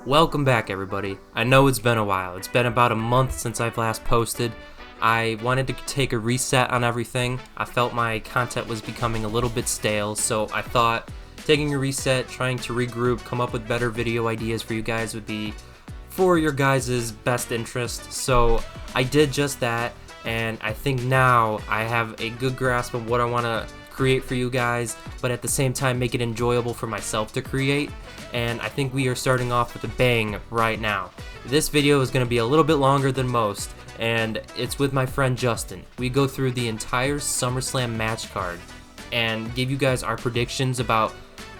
Welcome back, everybody. I know it's been a while. It's been about a month since I've last posted. I wanted to take a reset on everything. I felt my content was becoming a little bit stale, so I thought taking a reset, trying to regroup, come up with better video ideas for you guys would be for your guys' best interest. So I did just that, and I think now I have a good grasp of what I want to create for you guys, but at the same time make it enjoyable for myself to create. And I think we are starting off with a bang right now. This video is going to be a little bit longer than most, and it's with my friend Justin. We go through the entire SummerSlam match card and give you guys our predictions about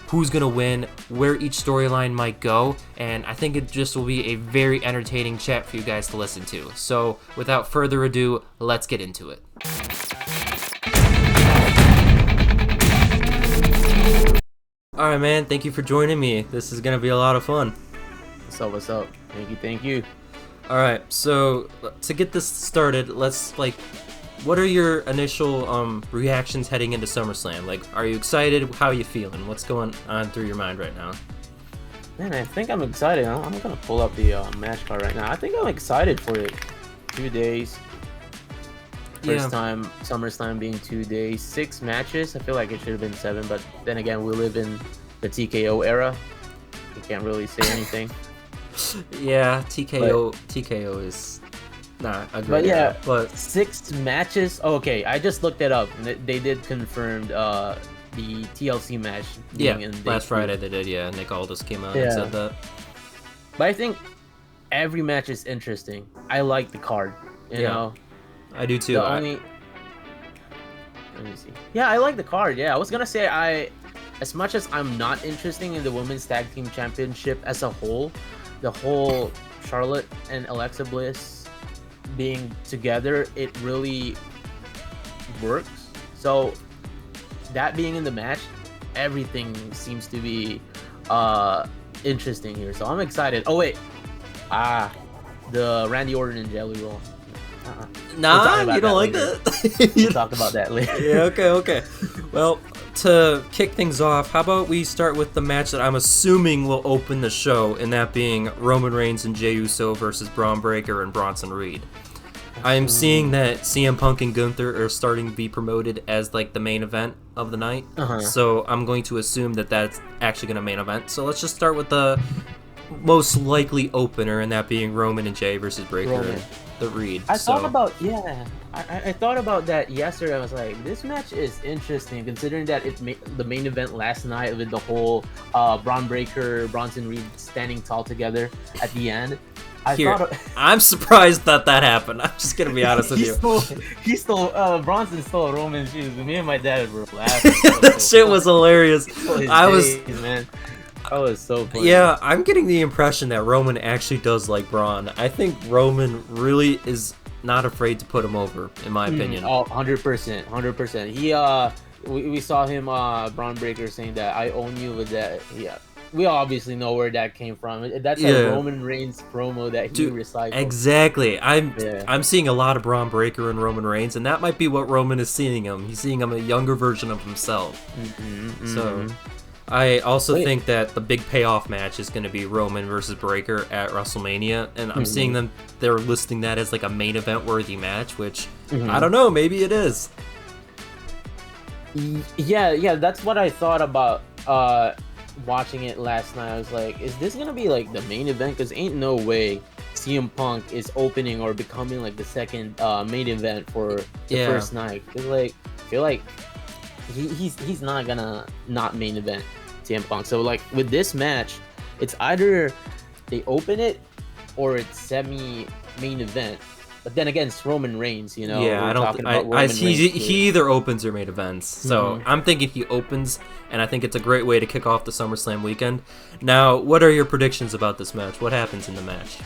who's going to win, where each storyline might go, and I think it just will be a very entertaining chat for you guys to listen to. So without further ado, let's get into it. Alright, man, thank you for joining me. This is gonna be a lot of fun. What's up? Thank you. Alright, so to get this started, let's, what are your initial reactions heading into SummerSlam? Like, are you excited? How are you feeling? What's going on through your mind right now? Man, I think I'm excited. I'm gonna pull up the match card right now. I think I'm excited for it. 2 days. First time SummerSlam being 2 days, 6 matches. I feel like it should have been 7, but then again, we live in the TKO era. You can't really say anything. Yeah, TKO is not a great era, but 6 matches. Oh, okay, I just looked it up, and they did confirm the TLC match. Last Friday they did, and Nick Aldis came out and said that. But I think every match is interesting. I like the card, you know. I do too. Let me see. Yeah, I like the card. Yeah, I was gonna say as much as I'm not interested in the Women's Tag Team Championship as a whole, the whole Charlotte and Alexa Bliss being together, it really works. So that being in the match, everything seems to be interesting here. So I'm excited. Oh wait, the Randy Orton and Jelly Roll. Nah, you don't like that? We'll talk about that later. Yeah, okay. Well, to kick things off, how about we start with the match that I'm assuming will open the show, and that being Roman Reigns and Jey Uso versus Braun Breaker and Bronson Reed. I am seeing that CM Punk and Gunther are starting to be promoted as the main event of the night. So I'm going to assume that that's actually going to main event. So let's just start with the most likely opener, and that being Roman and Jey versus Breaker and the Reed. I thought about that yesterday. I was like, this match is interesting considering that it's the main event last night with the whole Braun Breaker, Bronson Reed standing tall together at the end. I'm surprised that happened. I'm just gonna be honest with you. Bronson stole Roman's shoes. Me and my dad were laughing. That shit was hilarious. Man. That was so funny. Yeah, I'm getting the impression that Roman actually does like Braun. I think Roman really is not afraid to put him over, in my opinion. Oh, 100%. We saw him, Braun Breaker, saying that I own you with that. Yeah. We obviously know where that came from. That's a Roman Reigns promo that he recycled. Exactly. I'm seeing a lot of Braun Breaker and Roman Reigns, and that might be what Roman is seeing him. He's seeing him a younger version of himself. So I also think that the big payoff match is going to be Roman versus Breaker at WrestleMania, and I'm seeing they're listing that as a main event worthy match, which I don't know, maybe it is. Yeah, that's what I thought about watching it last night. I was like, is this going to be the main event? Because ain't no way CM Punk is opening or becoming the second main event for the first night. Because I feel like he's not gonna not main event CM Punk. So with this match, it's either they open it or it's semi main event. But then again, it's Roman Reigns, you know. Yeah, he either opens or main events. So I'm thinking he opens, and I think it's a great way to kick off the SummerSlam weekend. Now, what are your predictions about this match? What happens in the match?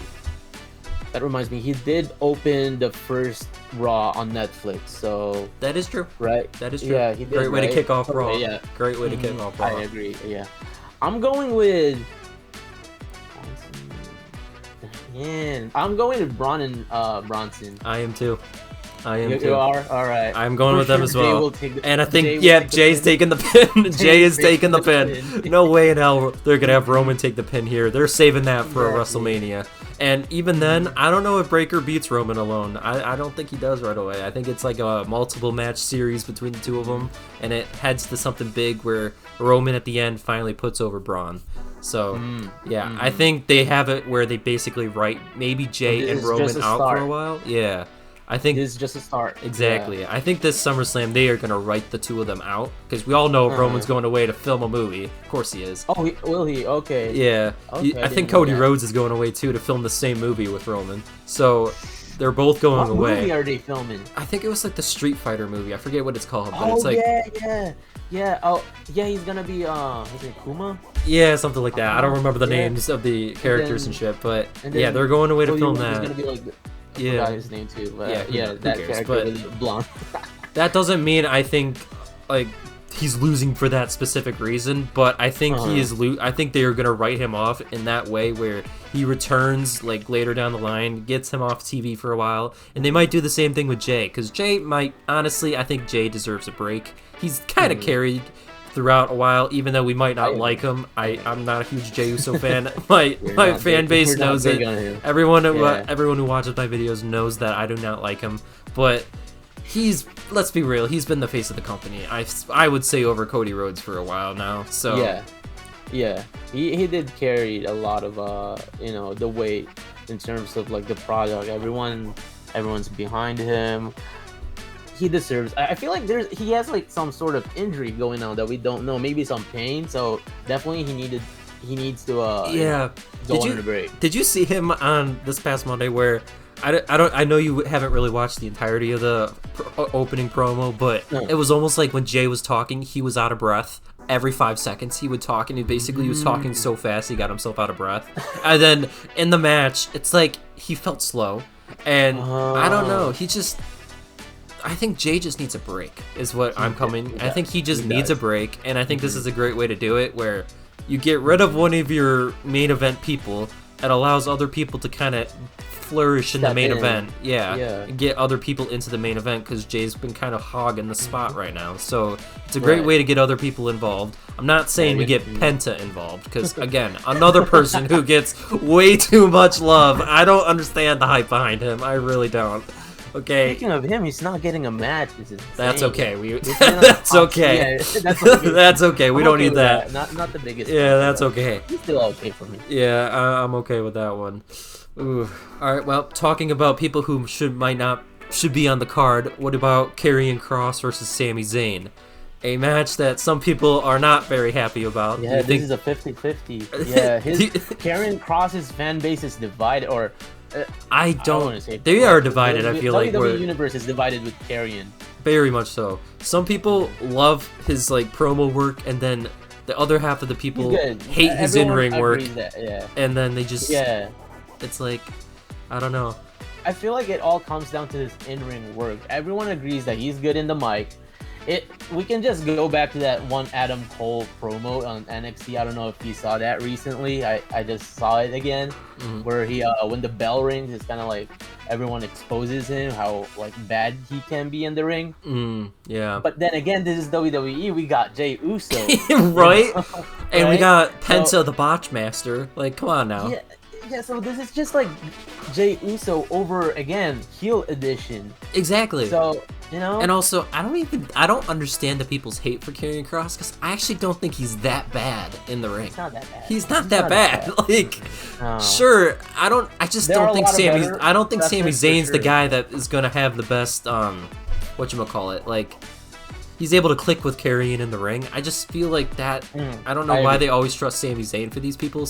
That reminds me, he did open the first Raw on Netflix, so... That is true. Right? That is true. Yeah, he did, Great way to kick off Raw. Yeah. Great way to kick off Raw. I agree, yeah. I'm going with... Man, I'm going with Bron and Bronson. I am too. I am You too. are? All right. I'm going For with them sure as Jay well. will take the- And I think, Jay will yeah, take the Jay's pin. taking the pin. Jay is taking the pin. pin. No way in hell they're going to have Roman take the pin here. They're saving that for a Exactly. WrestleMania. And even then, I don't know if Breaker beats Roman alone. I don't think he does right away. I think it's like a multiple match series between the two of them. And it heads to something big where Roman at the end finally puts over Braun. So, yeah, I think they have it where they basically write maybe Jay This and is Roman just a out for a start. while. Yeah. I think This is just a start. exactly. Yeah. I think this SummerSlam they are gonna write the two of them out because we all know Roman's going away to film a movie. Of course he is. Oh, will he? Okay. Yeah. Okay, I I think didn't know Cody that. Rhodes is going away too to film the same movie with Roman. So they're both going What away. movie are they filming? I think it was like the Street Fighter movie. I forget what it's called, but Oh it's like yeah. Oh yeah, he's gonna be is it Kuma? yeah, something like that. I don't remember the Yeah. names of the characters and shit, but and yeah, then they're going away to Cody film Rhodes is that. gonna be like I Yeah. forgot his name too, but Yeah, yeah, who that cares, character but- was blonde. That doesn't mean I think like he's losing for that specific reason, but I think he is I think they are going to write him off in that way where he returns like later down the line, gets him off TV for a while, and they might do the same thing with Jay cuz Jay might honestly, I think Jay deserves a break. He's kind of carried throughout a while, even though we might not like him. I'm not a huge Jey Uso fan. My not fan big- base you're not knows big it. on him. Everyone Yeah. everyone who watches my videos knows that I do not like him. But he's, let's be real, he's been the face of the company. I would say over Cody Rhodes for a while now. So yeah, he did carry a lot of the weight in terms of like the product. Everyone's behind him. He deserves. I feel like he has like some sort of injury going on that we don't know. Maybe some pain. So definitely he needs to yeah. go on a break. Did you see him on this past Monday where I know you haven't really watched the entirety of the opening promo, but it was almost like when Jay was talking, he was out of breath. Every 5 seconds he would talk, and he was talking so fast he got himself out of breath. And then in the match, it's like he felt slow, and I don't know. I think Jay just needs a break, is what I'm coming. I think he just needs a break, and I think this is a great way to do it, where you get rid of one of your main event people. It allows other people to kind of flourish in the main event. Yeah. And get other people into the main event, because Jay's been kind of hogging the spot right now. So it's a great way to get other people involved. I'm not saying we get Penta involved, because again, another person who gets way too much love. I don't understand the hype behind him. I really don't. Okay. Speaking of him, he's not getting a match. That's okay. That's okay. That's okay. We don't need that. Not the biggest. Yeah, that's okay. He's still okay for me. Yeah, I'm okay with that one. Ooh. All right. Well, talking about people who should be on the card. What about Karrion Kross versus Sami Zayn? A match that some people are not very happy about. Yeah, this is a 50-50. Yeah, Karrion Kross's fan base is divided, or. I don't want to say they are divided. I feel like WWE Universe is divided with Karrion. Very much so. Some people love his like promo work, and then the other half of the people hate his in-ring work. And then they just it's like, I don't know. I feel like it all comes down to his in-ring work. Everyone agrees that he's good in the mic. We can just go back to that one Adam Cole promo on NXT. I don't know if you saw that recently. I just saw it again, where he when the bell rings, it's kind of like everyone exposes him, how like bad he can be in the ring. Yeah. But then again, this is WWE. We got Jey Uso, right? And we got Penta the Botch Master. Like, come on now. Yeah. So this is just like Jey Uso over again, heel edition. Exactly. So. You know? And also, I don't understand the people's hate for Karrion Kross, because I actually don't think he's that bad in the ring. He's not that bad. He's not that bad. Like, sure, I just don't think Sami Zayn's the guy that is gonna have the best whatchamacallit, like, he's able to click with Karrion in the ring. I just feel like that. I don't know why they always trust Sami Zayn for these people.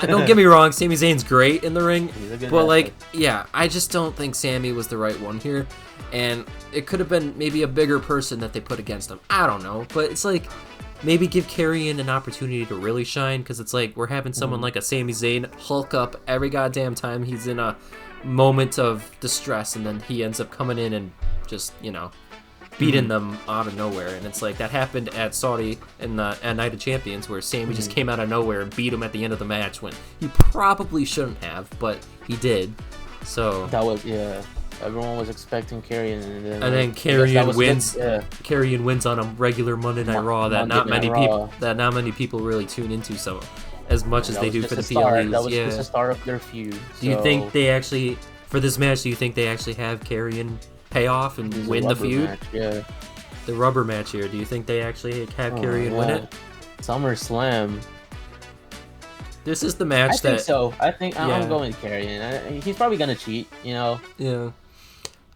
Don't get me wrong, Sami Zayn's great in the ring, but like, yeah, I just don't think Sami was the right one here. And it could have been maybe a bigger person that they put against him. I don't know, but it's like, maybe give Karrion an opportunity to really shine, because it's like we're having someone like a Sami Zayn hulk up every goddamn time he's in a moment of distress, and then he ends up coming in and just, beating them out of nowhere. And it's like that happened at Saudi at Night of Champions, where Sami just came out of nowhere and beat him at the end of the match when he probably shouldn't have, but he did. So that was Everyone was expecting Karrion, and then Karrion wins. Karrion wins on a regular Monday Night Raw that not many people really tune into so as much as they do for the PLEs. That was just the start of their feud. Do you think they actually, for this match, do you think they actually have Karrion pay off and win the feud? Match, yeah. The rubber match here. Do you think they actually have Karrion win it? SummerSlam. This is the match I think so. I'm going Karrion. He's probably gonna cheat, you know. Yeah.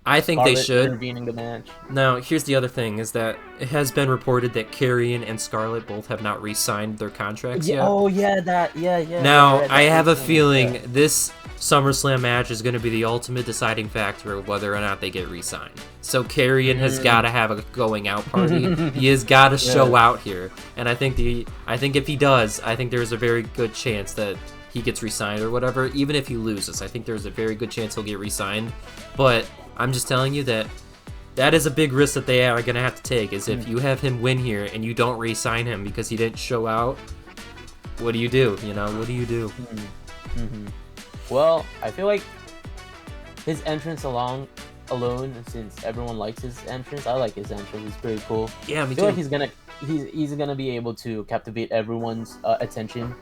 I think they should. Intervening the match. Now, here's the other thing: is that it has been reported that Karrion and Scarlett both have not re-signed their contracts yet. Oh yeah, yeah. Now, I have a feeling this SummerSlam match is going to be the ultimate deciding factor of whether or not they get re-signed. So Karrion has got to have a going out party. He has got to show out here, and I think if he does, I think there's a very good chance that he gets re-signed or whatever. Even if he loses, I think there's a very good chance he'll get re-signed. But I'm just telling you that is a big risk that they are going to have to take, is if you have him win here and you don't re-sign him because he didn't show out, what do you do? You know, what do you do? Well, I feel like his entrance alone, since everyone likes his entrance, I like his entrance. It's pretty cool. Yeah, me I feel like he's gonna be able to captivate everyone's attention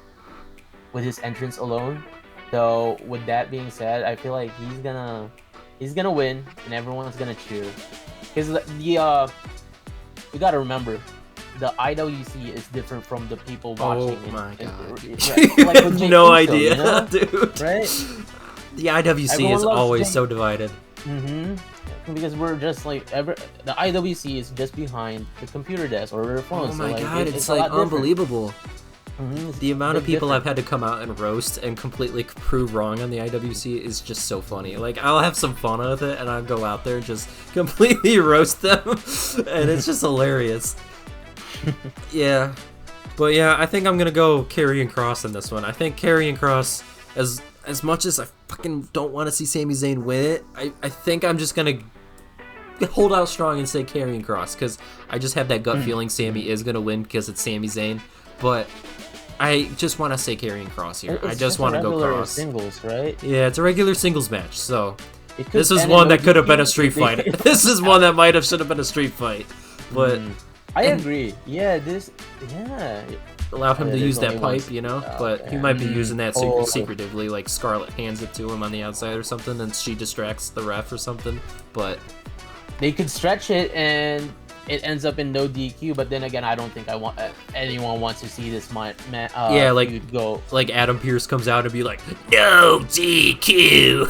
with his entrance alone. So with that being said, I feel like he's gonna win and everyone's gonna cheer. Because we gotta remember, the IWC is different from the people watching. Oh my god! Like no idea, you know? Dude. Right? The IWC is always so divided. Because we're just like the IWC is just behind the computer desk or their phone. Oh my god! It's like unbelievable. The amount of people I've had to come out and roast and completely prove wrong on the IWC is just so funny. Like, I'll have some fun with it, and I'll go out there and just completely roast them, and it's just hilarious. Yeah. But yeah, I think I'm gonna go Karrion Kross in this one. I think Karrion Kross, as much as I fucking don't want to see Sami Zayn win it, I think I'm just gonna hold out strong and say Karrion Kross, because I just have that gut feeling Sami is gonna win because it's Sami Zayn. But I just want to say Karrion Kross here. I just want to go Kross. Singles, right? Yeah, it's a regular singles match. So this is one that could have been a street fight. This is one that should have been a street fight. But I agree. Yeah, allowed him to use that pipe, you know. But he might be using that secretively, like Scarlett hands it to him on the outside or something, and she distracts the ref or something. But they could stretch it and it ends up in no DQ, but then again, I don't think anyone wants to see this feud go. Like Adam Pearce comes out and be like, no DQ.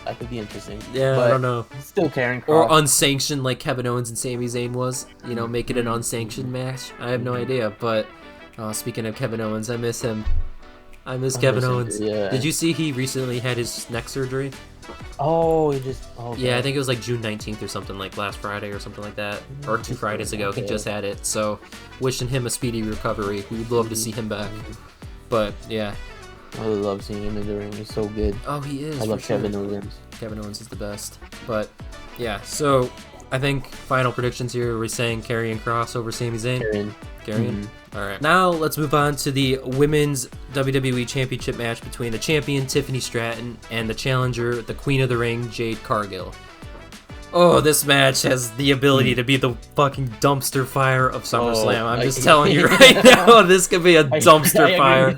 That could be interesting. Yeah, but I don't know. Still Karrion Kross. Or unsanctioned, like Kevin Owens and Sami Zayn was. You know, make it an unsanctioned match. I have no idea. But speaking of Kevin Owens, I miss him. I miss Kevin Owens. Yeah. Did you see he recently had his neck surgery? Oh, he just... Okay. Yeah, I think it was like June 19th or something, like last Friday or something like that. Or 2 Fridays ago, he just had it. So, wishing him a speedy recovery. We would love to see him back. But, yeah. I really love seeing him in the ring. He's so good. Oh, he is. I love Kevin Owens. Kevin Owens is the best. But, yeah. So, I think final predictions here. We're saying Karrion Kross over Sami Zayn. Karrion? Alright. Now, let's move on to the Women's WWE Championship match between the champion, Tiffany Stratton, and the challenger, the Queen of the Ring, Jade Cargill. Oh, this match has the ability to be the fucking dumpster fire of SummerSlam. I'm just telling you right now, this could be a dumpster fire.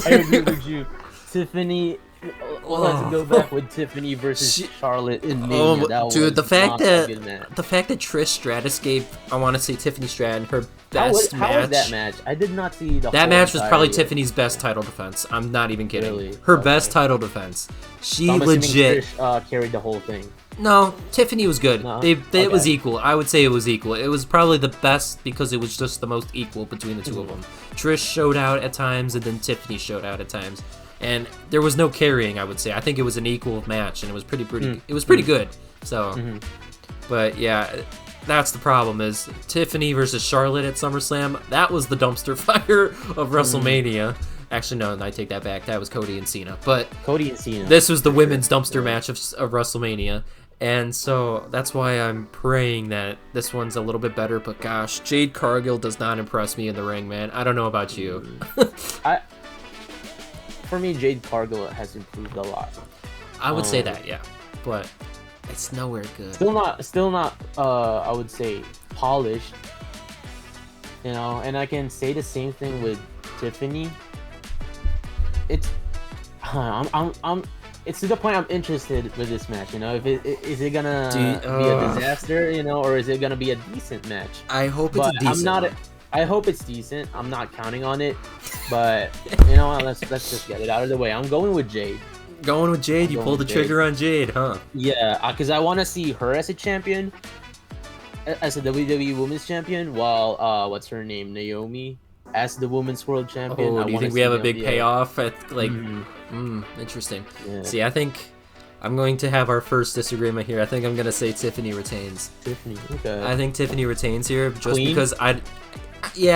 I agree with you. Tiffany... Let's go back with Tiffany versus Charlotte in Mania. Dude, the fact that Trish Stratus gave, I want to say Tiffany Stratton, her best match. How was that match? I did not see the that match was probably Tiffany's best title defense. I'm not even kidding. Really? Her best title defense. She I'm legit Trish, carried the whole thing. No, Tiffany was good. No? It was equal. I would say it was equal. It was probably the best because it was just the most equal between the two of them. Trish showed out at times, and then Tiffany showed out at times. And there was no carrying, I would say. I think it was an equal match, and it was pretty It was pretty good. So, but yeah, that's the problem is Tiffany versus Charlotte at SummerSlam. That was the dumpster fire of WrestleMania. Actually, no, I take that back. That was Cody and Cena. But Cody and Cena. This was the women's dumpster match of WrestleMania. And so that's why I'm praying that this one's a little bit better. But gosh, Jade Cargill does not impress me in the ring, man. I don't know about you. For me, Jade Cargill has improved a lot. I would say that, yeah, but it's nowhere good. Still not. I would say polished. You know, and I can say the same thing with Tiffany. It's it's to the point I'm interested with this match. You know, if is it gonna be a disaster? You know, or is it gonna be a decent match? I hope it's a decent. I hope it's decent. I'm not counting on it, but you know, let's just get it out of the way. I'm going with Jade. Going with Jade. You pulled the trigger on Jade, huh? Yeah, because I want to see her as a champion, as a WWE Women's Champion, while what's her name, Naomi, as the Women's World Champion. Oh, do you think we have a big payoff at like? Interesting. Yeah. See, I think I'm going to have our first disagreement here. I think I'm gonna say Tiffany retains. Tiffany, okay. I think Tiffany retains here just clean? Because I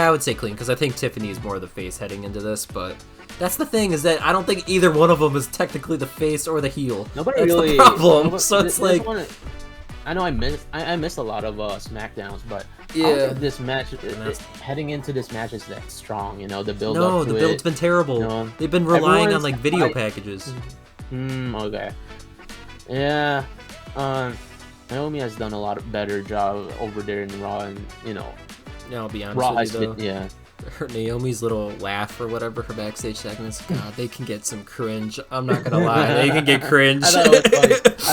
would say clean because I think Tiffany is more of the face heading into this, but. That's the thing, is that I don't think either one of them is technically the face or the heel. Nobody That's really. the problem. So it's like, I know I missed a lot of Smackdowns, but yeah, this match heading into this match is that strong. You know, the build. No, up to the build's been terrible. You know? They've been relying on like video packages. Okay. Yeah. Naomi has done a lot better job over there in Raw, and you know. Yeah, I'll be honest Raw with you, though. Yeah. Her Naomi's little laugh or whatever, her backstage segments, God, they can get some cringe. I'm not gonna lie, they can get cringe. I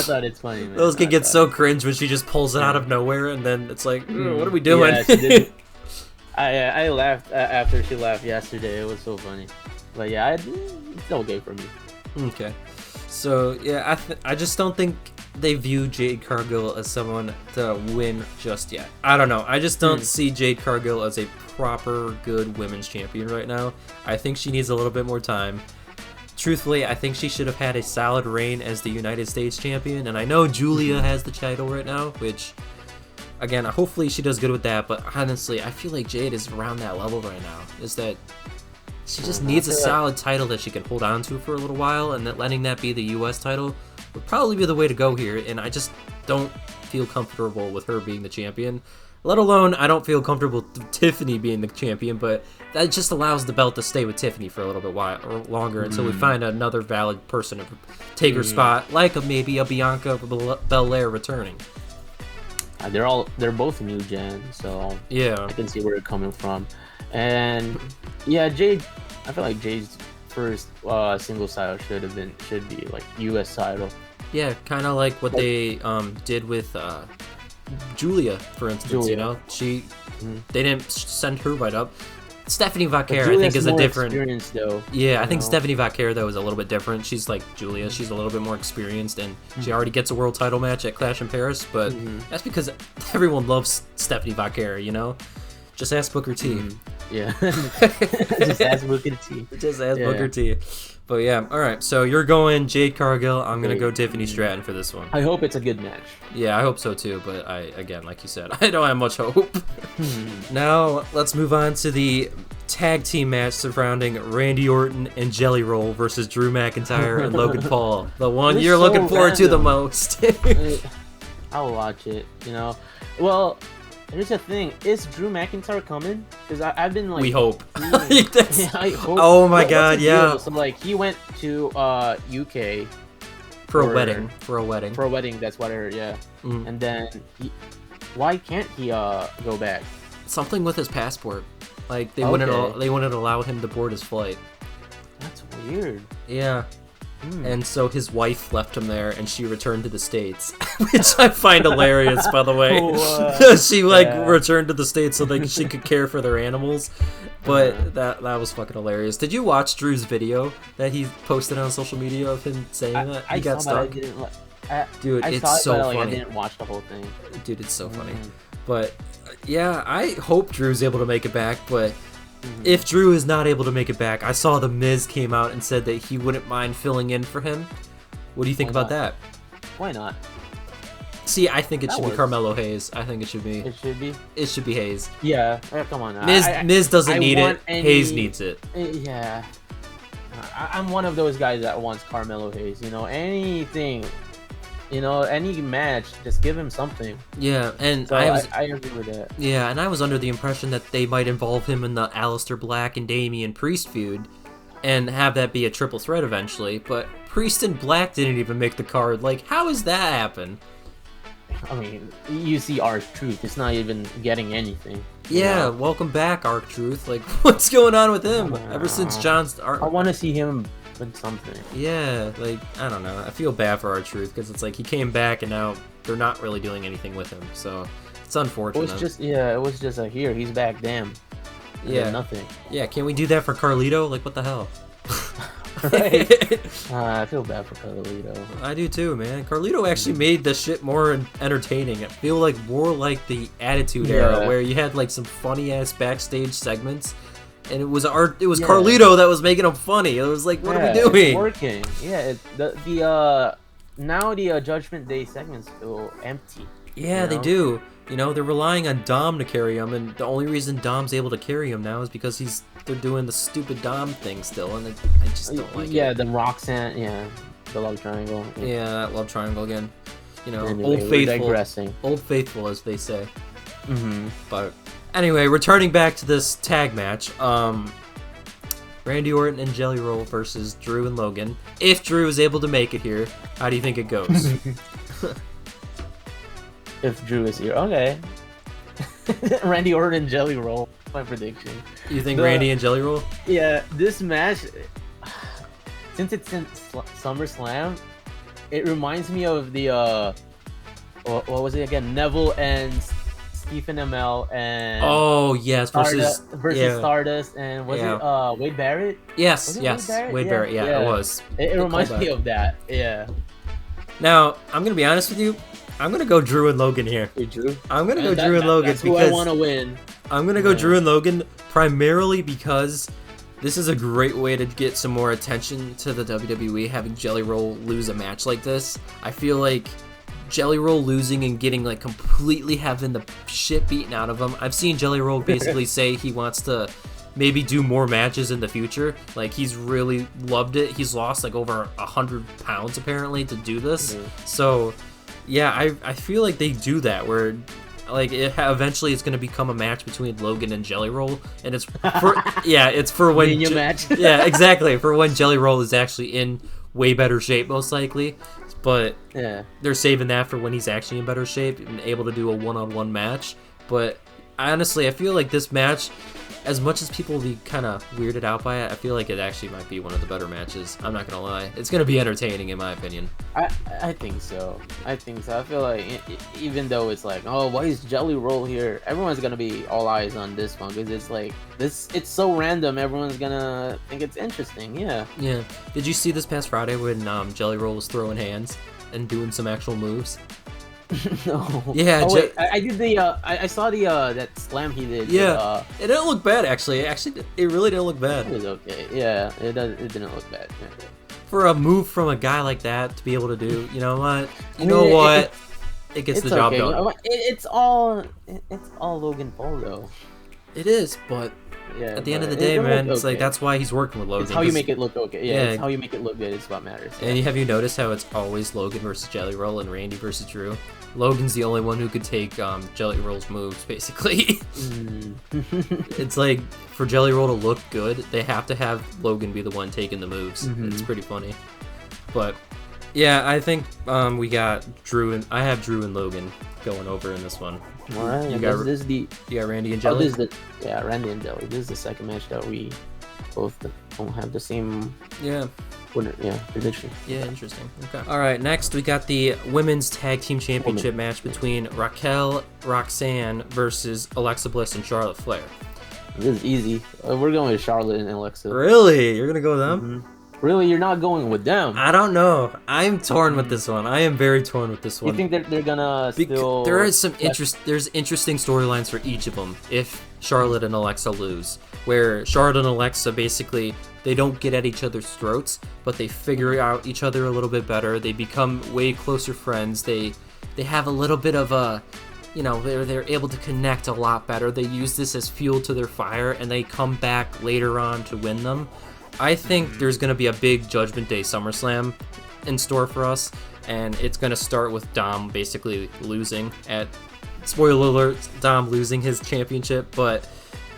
thought it's funny, man. Those can get so cringe when she just pulls it out of nowhere, and then it's like, what are we doing? Yeah, I laughed after she laughed yesterday. It was so funny. But yeah, it's okay for me. Okay. So yeah, I just don't think they view Jade Cargill as someone to win just yet. I don't know. I just don't see Jade Cargill as a proper good women's champion right now. I think she needs a little bit more time. Truthfully, I think she should have had a solid reign as the United States champion, and I know Julia has the title right now, which, again, hopefully she does good with that, but honestly, I feel like Jade is around that level right now, is that she just needs a solid title that she can hold on to for a little while, and that letting that be the US title would probably be the way to go here, and I just don't feel comfortable with her being the champion. Let alone, I don't feel comfortable with Tiffany being the champion, but that just allows the belt to stay with Tiffany for a little bit longer until we find another valid person to take her spot, like maybe a Bianca Belair returning. They're both new gen, so yeah, I can see where they're coming from. And yeah, Jade, I feel like Jade's first single title should be like US title. Yeah, kind of like what they did with Julia, for instance. You know, they didn't send her right up. Stephanie Valkyria, I think, is a different experience, though. Yeah, I think Stephanie Valkyria, though, is a little bit different. She's like Julia. She's a little bit more experienced, and she already gets a world title match at Clash in Paris. But that's because everyone loves Stephanie Valkyria. You know, just ask Booker T. Yeah, just ask Booker T. Just ask Booker T. But yeah, all right. So you're going Jade Cargill. I'm gonna go Tiffany Stratton for this one. I hope it's a good match. Yeah, I hope so too. But again, like you said, I don't have much hope. Now let's move on to the tag team match surrounding Randy Orton and Jelly Roll versus Drew McIntyre and Logan Paul. The one you're looking forward to the most. I'll watch it. You know, well. Here's the thing: is Drew McIntyre coming? Because I've been like, we hope. I hope. Oh my God, yeah. So like, he went to UK for a wedding. For a wedding. That's what I heard. Yeah. And then, why can't he go back? Something with his passport. Like they wouldn't allow him to board his flight. That's weird. Yeah. And so his wife left him there, and she returned to the States, which I find hilarious, by the way. She returned to the States so she could care for their animals, but that was fucking hilarious. Did you watch Drew's video that he posted on social media of him saying that he got stuck? Dude, it's so funny. I didn't watch the whole thing. Dude, it's so funny. But yeah, I hope Drew's able to make it back, but. If Drew is not able to make it back, I saw The Miz came out and said that he wouldn't mind filling in for him. What do you think about that? Why not? See, I think it should be Carmelo Hayes. I think it should be. It should be? It should be Hayes. Yeah, come on. Miz doesn't need it. Hayes needs it. Yeah. I'm one of those guys that wants Carmelo Hayes. You know, anything. You know, any match, just give him something. Yeah, and so I agree with that. Yeah, and I was under the impression that they might involve him in the Aleister Black and Damian Priest feud, and have that be a triple threat eventually. But Priest and Black didn't even make the card. Like, how does that happen? I mean, you see R-Truth. It's not even getting anything. Yeah, welcome back, R-Truth. Like, what's going on with him? Ever since John's... I want to see him with something. Yeah, like, I don't know. I feel bad for R-Truth because it's like he came back and now they're not really doing anything with him. So it's unfortunate. It was just a here. He's back. Damn. Yeah. Nothing. Yeah, can we do that for Carlito? Like, what the hell? Right. I feel bad for Carlito. I do too, man. Carlito actually made the shit more entertaining. I feel like more like the Attitude Era, where you had like some funny ass backstage segments, and it was Carlito that was making them funny. It was like, what are we doing? It's working. Yeah. Now the Judgment Day segments feel empty. Yeah, they do. You know, they're relying on Dom to carry him, and the only reason Dom's able to carry him now is because they're doing the stupid Dom thing still, and I just don't like it. Yeah, the Roxanne, the love triangle. Yeah, that love triangle again. You know, anyway, old faithful, as they say. Mm-hmm. But anyway, returning back to this tag match, Randy Orton and Jelly Roll versus Drew and Logan. If Drew is able to make it here, how do you think it goes? If Drew is here, okay. Randy Orton and Jelly Roll. My prediction. You think Randy and Jelly Roll? Yeah, this match, since it's in SummerSlam, it reminds me of the what was it again? Neville and Stephen Amell and yes, versus Stardust, and was it Wade Barrett? Yes, Wade Barrett. Yeah, it was. It reminds me of that. Yeah. Now I'm gonna be honest with you. I'm gonna go Drew and Logan here. Hey, Drew? I'm gonna go Drew and Logan that's who because I want to win. I'm gonna go Drew and Logan primarily because this is a great way to get some more attention to the WWE, having Jelly Roll lose a match like this. I feel like Jelly Roll losing and getting like completely having the shit beaten out of him. I've seen Jelly Roll basically say he wants to maybe do more matches in the future. Like, he's really loved it. He's lost like over 100 pounds apparently to do this. So yeah, I feel like they do that where like eventually it's gonna become a match between Logan and Jelly Roll, and it's for it's for when match. Yeah, exactly, for when Jelly Roll is actually in way better shape most likely, but they're saving that for when he's actually in better shape and able to do a one-on-one match. But honestly, I feel like this match, as much as people will be kind of weirded out by it, I feel like it actually might be one of the better matches. I'm not gonna lie, it's gonna be entertaining in my opinion. I think so. I feel like even though it's like, oh, why is Jelly Roll here? Everyone's gonna be all eyes on this one because it's like it's so random. Everyone's gonna think it's interesting. Yeah. Did you see this past Friday when Jelly Roll was throwing hands and doing some actual moves? No. Yeah. Oh, wait, I did the. I saw the that slam he did. Yeah. It didn't look bad actually. It really didn't look bad. It was okay. Yeah. It didn't look bad. Yeah. For a move from a guy like that to be able to do, you know what? It gets the job done. It's all Logan Paul though. It is, but at the end of the day, man, it's like that's why he's working with Logan. It's how you make it look okay. Yeah, it's how you make it look good is what matters. And have you noticed how it's always Logan versus Jelly Roll and Randy versus Drew? Logan's the only one who could take Jelly Roll's moves, basically. It's like, for Jelly Roll to look good, they have to have Logan be the one taking the moves. It's pretty funny. But yeah, I think we got Drew and I have Drew and Logan going over in this one. All right, you got Randy and Jelly. Randy and Jelly. This is the second match that we both don't have the same. Prediction. Yeah, interesting. Okay. All right, next we got the Women's Tag Team Championship match between Raquel, Roxanne versus Alexa Bliss and Charlotte Flair. This is easy. We're going with Charlotte and Alexa. Really? You're gonna go with them? Really? You're not going with them? I don't know. I'm torn with this one. I am very torn with this one. You think they're gonna still... There is some there's interesting storylines for each of them if Charlotte and Alexa lose. Where Charlotte and Alexa basically, they don't get at each other's throats, but they figure out each other a little bit better. They become way closer friends. They have a little bit of a... they're able to connect a lot better. They use this as fuel to their fire, and they come back later on to win them. I think there's going to be a big Judgment Day SummerSlam in store for us, and it's going to start with Dom basically losing spoiler alert, Dom losing his championship, but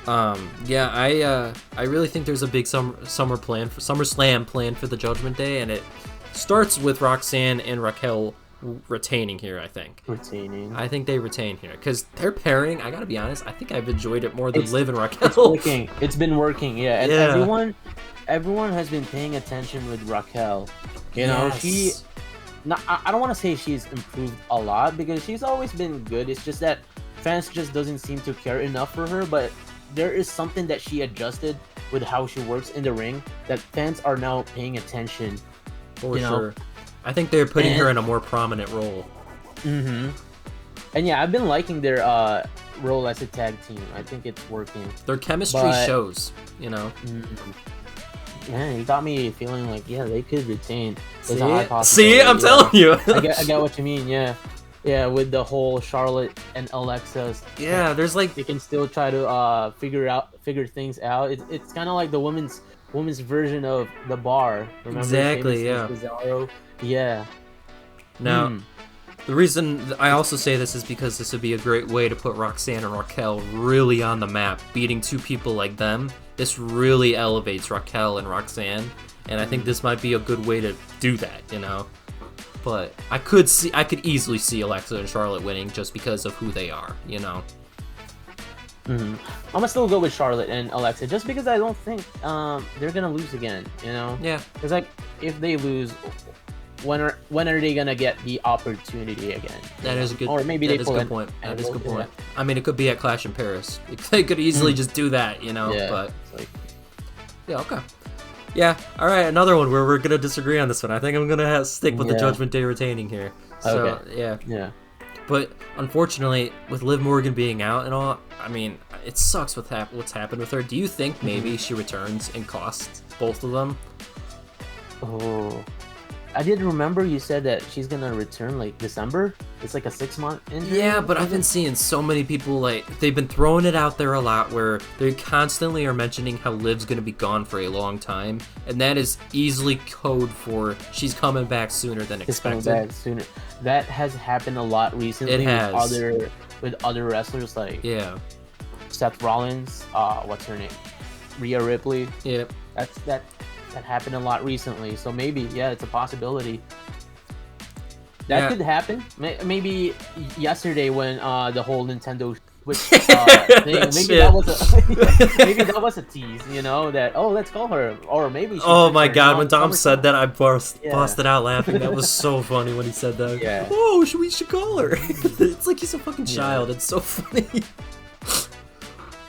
Yeah, I really think there's a big SummerSlam plan for the Judgment Day, and it starts with Roxanne and Raquel retaining here. I think they retain here because their pairing, I gotta be honest, I think I've enjoyed it more than Liv and Raquel. It's working. It's been working. Yeah, and everyone has been paying attention with Raquel. You know, I don't want to say she's improved a lot because she's always been good. It's just that fans just doesn't seem to care enough for her. But there is something that she adjusted with how she works in the ring that fans are now paying attention. For sure. I think they're putting her in a more prominent role. Mm-hmm. And yeah, I've been liking their role as a tag team. I think it's working. Their chemistry shows, you know. Yeah, you got me feeling like, yeah, they could retain. See, I'm telling you. I get what you mean, yeah. Yeah, with the whole Charlotte and Alexa's. Yeah, there's like... They can still try to figure things out. It's kind of like the women's version of The Bar. Remember? Exactly, yeah. Bizarro? Yeah. Now, the reason I also say this is because this would be a great way to put Roxanne and Raquel really on the map. Beating two people like them, this really elevates Raquel and Roxanne, and I think this might be a good way to do that, you know? But I could easily see Alexa and Charlotte winning just because of who they are, you know? I'm gonna still go with Charlotte and Alexa just because I don't think they're gonna lose again, you know? Yeah. Because like if they lose, when are they gonna get the opportunity again? That is a good. Or maybe that is a good point. That is a good point. I mean, it could be at Clash in Paris. They could easily just do that, you know. Yeah. But yeah, okay. Yeah, all right. Another one where we're gonna disagree on this one. I think I'm gonna stick with the Judgment Day retaining here. So okay. Yeah. But unfortunately, with Liv Morgan being out and all, I mean, it sucks what's happened with her. Do you think maybe she returns and costs both of them? Oh, I did remember you said that she's gonna return like December. It's like a 6-month injury. Yeah, but I've been seeing so many people, like, they've been throwing it out there a lot where they constantly are mentioning how Liv's gonna be gone for a long time, and that is easily code for she's coming back sooner than expected. Coming back sooner. That has happened a lot recently. It has. With other wrestlers like Seth Rollins. What's her name? Rhea Ripley. Yep. That happened a lot recently. So maybe it's a possibility. That could happen. Maybe yesterday when the whole Nintendo Switch thing. Maybe that was a tease. You know that. Oh, let's call her. Or maybe. Oh my God! When Dom said that, I busted out laughing. That was so funny when he said that. Yeah. Oh, we should call her. It's like he's a fucking child. It's so funny.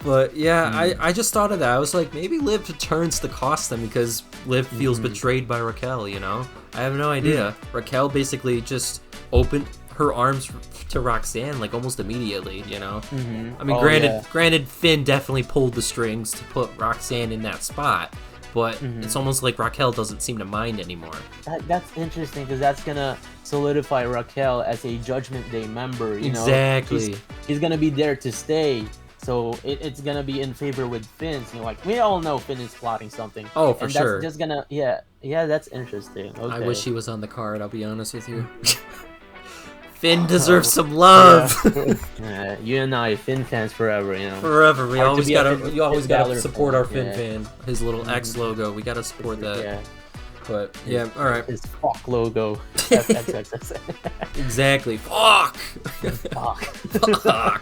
But yeah, I just thought of that. I was like, maybe Liv returns to cost them because Liv feels betrayed by Raquel, you know? I have no idea. Raquel basically just opened her arms to Roxanne like almost immediately, you know? I mean, granted, Finn definitely pulled the strings to put Roxanne in that spot, but it's almost like Raquel doesn't seem to mind anymore. That's interesting because that's gonna solidify Raquel as a Judgment Day member, you know? Exactly. He's gonna be there to stay. So it's gonna be in favor with Finn. So like we all know Finn is plotting something. Oh, for sure. That's just gonna that's interesting. Okay. I wish he was on the card. I'll be honest with you. Finn deserves some love. You and I, Finn fans forever. You know. Forever. You always gotta support our Finn fan. His little X logo. We gotta support that. Yeah. But yeah, all right. His fuck logo. Exactly. Fuck. Fuck.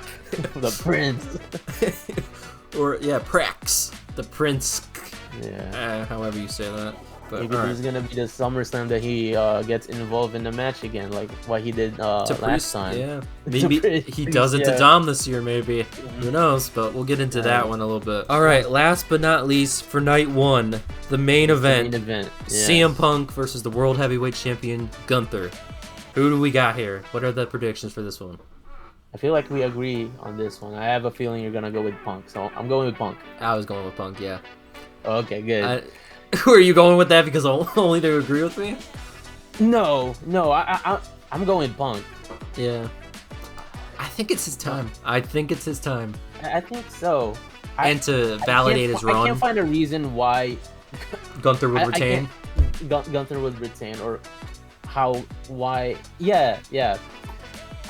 The prince. Or Prex. The prince. Yeah. However you say that. But maybe there's gonna be the SummerSlam that he gets involved in the match again, like what he did last time. Yeah. Maybe he does it to Dom this year. Maybe. Who knows? But we'll get into that one a little bit. All right. Last but not least, for night one, the main event. CM Punk versus the World Heavyweight Champion Gunther. Who do we got here? What are the predictions for this one? I feel like we agree on this one. I have a feeling you're gonna go with Punk, so I'm going with Punk. I was going with Punk. Yeah. Okay. Good. Are you going with that because only to agree with me? No, I'm going Punk. Yeah. I think it's his time. I think so. And to validate his run. I can't find a reason why Gunther would retain. Gunther would retain, or why? Yeah.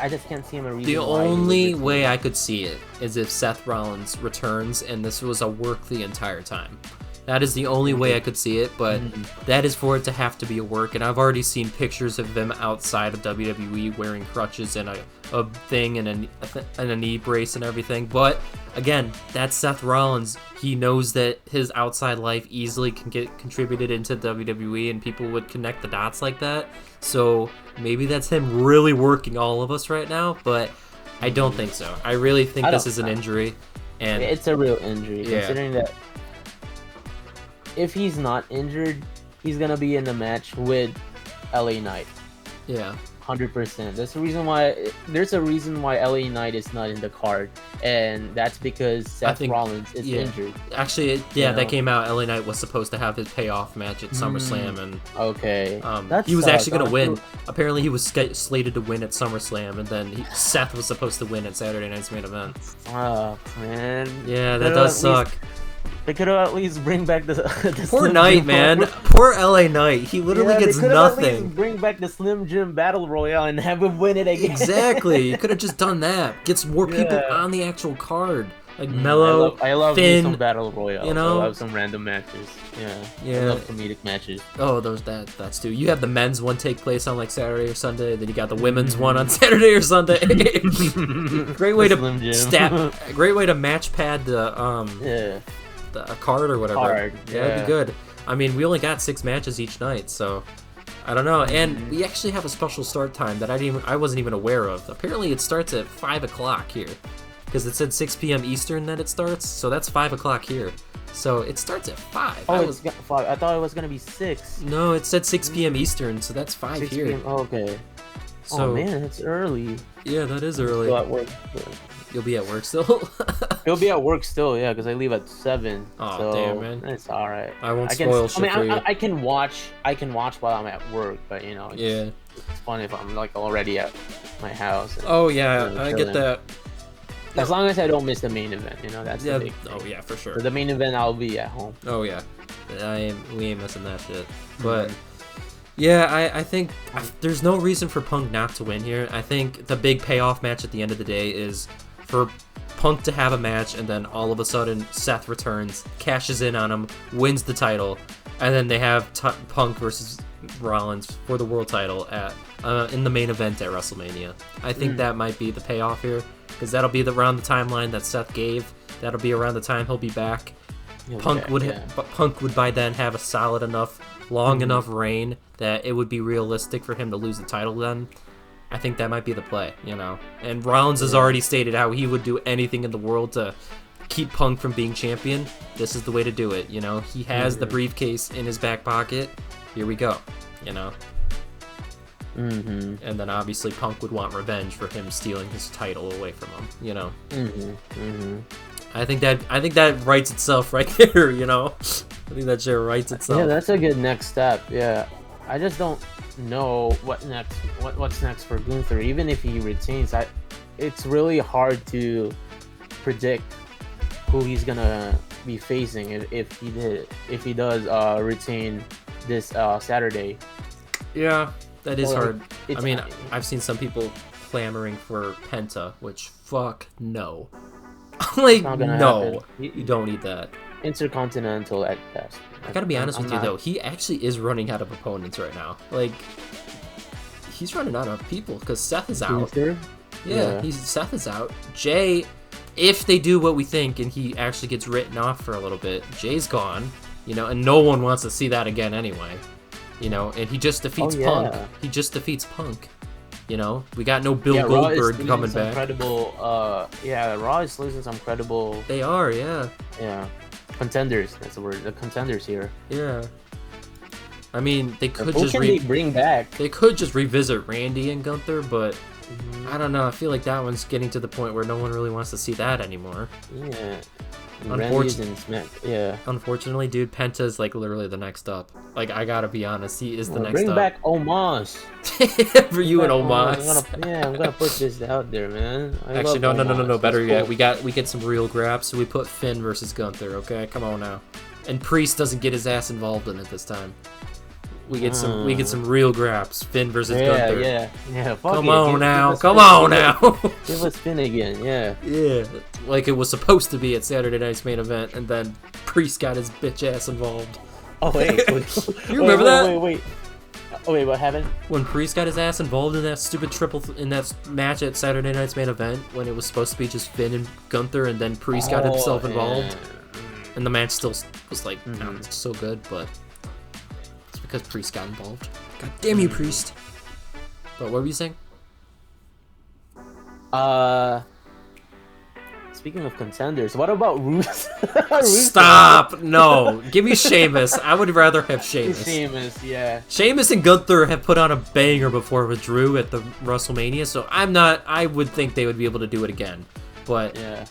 I just can't see him a reason. The why only way I could see it is if Seth Rollins returns and this was a work the entire time. That is the only way I could see it, but that is for it to have to be a work. And I've already seen pictures of them outside of WWE wearing crutches and a thing and a knee brace and everything. But again, that's Seth Rollins. He knows that his outside life easily can get contributed into WWE, and people would connect the dots like that. So maybe that's him really working all of us right now, but I don't think so. I really think this is an injury. And it's a real injury, yeah. Considering that if he's not injured, he's gonna be in the match with LA Knight. Yeah. 100%. There's a reason why LA Knight is not in the card, and that's because Seth Rollins is injured. Actually, that came out. LA Knight was supposed to have his payoff match at SummerSlam, and he was actually gonna win. Apparently, he was slated to win at SummerSlam, and then Seth was supposed to win at Saturday Night's Main Event. Oh man. Yeah, that does suck. They could have at least bring back the poor Knight, man. Poor LA Knight. He literally gets nothing. At least bring back the Slim Jim Battle Royale and have him win it again. Exactly. You could have just done that. Gets more people on the actual card. Like Mello, I love Finn, some Battle Royale. You know? I love some random matches. Yeah. I love comedic matches. Oh, that's too. You have the men's one take place on like Saturday or Sunday, then you got the women's one on Saturday or Sunday. Great way great way to match pad the a card or whatever. That'd be good. I mean, we only got 6 matches each night, so I don't know. And we actually have a special start time that I wasn't even aware of. Apparently, it starts at 5 o'clock here, because it said 6 p.m. Eastern that it starts, so that's 5 o'clock here. So it starts at 5. Oh, it's 5. I thought it was gonna be 6. No, it said 6 p.m. Eastern, so that's 5 6 here. PM? Oh, okay. So, oh man, it's early. Yeah, that is early. Still at work. You'll be at work still? He'll be at work still, yeah, because I leave at 7. Oh, so damn, man. It's all right. I won't spoil shit for you. I can watch while I'm at work, but you know, it's fun if I'm like already at my house. Oh yeah, I get that. As long as I don't miss the main event, you know, that's the big thing. Oh yeah, for sure. For the main event, I'll be at home. Oh yeah, we ain't missing that shit. But yeah, I think there's no reason for Punk not to win here. I think the big payoff match at the end of the day is for Punk to have a match, and then all of a sudden Seth returns, cashes in on him, wins the title, and then they have Punk versus Rollins for the world title at in the main event at WrestleMania. I think that might be the payoff here, because that'll be around the timeline that Seth gave. That'll be around the time he'll be back. Punk would by then have a solid enough, long enough reign that it would be realistic for him to lose the title then. I think that might be the play, you know. And Rollins has already stated how he would do anything in the world to keep Punk from being champion. This is the way to do it, you know. He has the briefcase in his back pocket. Here we go, you know. And then obviously Punk would want revenge for him stealing his title away from him, you know. I think that writes itself right there, you know. I think that shit writes itself. Yeah, that's a good next step. Yeah, I just don't know what's next for Gunther. Even if he retains, it's really hard to predict who he's gonna be facing if he does retain this Saturday. Yeah, that is hard. I mean, I've seen some people clamoring for Penta, which fuck no. Like no, you don't need that. Intercontinental at best. I gotta be honest with you though, he actually is running out of opponents right now. Like, he's running out of people because Seth is out. Yeah, Seth is out. Jay, if they do what we think and he actually gets written off for a little bit, Jay's gone. You know, and no one wants to see that again anyway. You know, and he just defeats Punk. He just defeats Punk. You know, we got no Bill Goldberg coming back. Raw is losing some credible. They are, yeah. Contenders. That's the word. The contenders here. Yeah. I mean, they could bring back. They could just revisit Randy and Gunther, but I don't know. I feel like that one's getting to the point where no one really wants to see that anymore. Yeah. Unfortunately, dude, Penta's like literally the next up. Like, I gotta be honest, he is the next up. Bring back Omos. For you and Omos. I'm gonna put this out there, man. Actually, no. Better yet, we get some real graps. So we put Finn versus Gunther. Okay, come on now. And Priest doesn't get his ass involved in it this time. we get some real graps. Finn versus yeah, Gunther. Yeah. Come on now. Give us Finn again. Yeah. Yeah. Like it was supposed to be at Saturday Night's main event, and then Priest got his bitch ass involved. Oh wait. You remember that? Wait. Oh wait, what happened? When Priest got his ass involved in that stupid in that match at Saturday Night's main event, when it was supposed to be just Finn and Gunther, and then Priest got himself involved, and the match still was like so good, but it's because Priest got involved. God damn you, Priest! But what were you saying? Speaking of contenders, what about Ruth? Stop! No, give me Sheamus. I would rather have Sheamus. Yeah. Sheamus and Gunther have put on a banger before with Drew at the WrestleMania, so I would think they would be able to do it again. But yeah,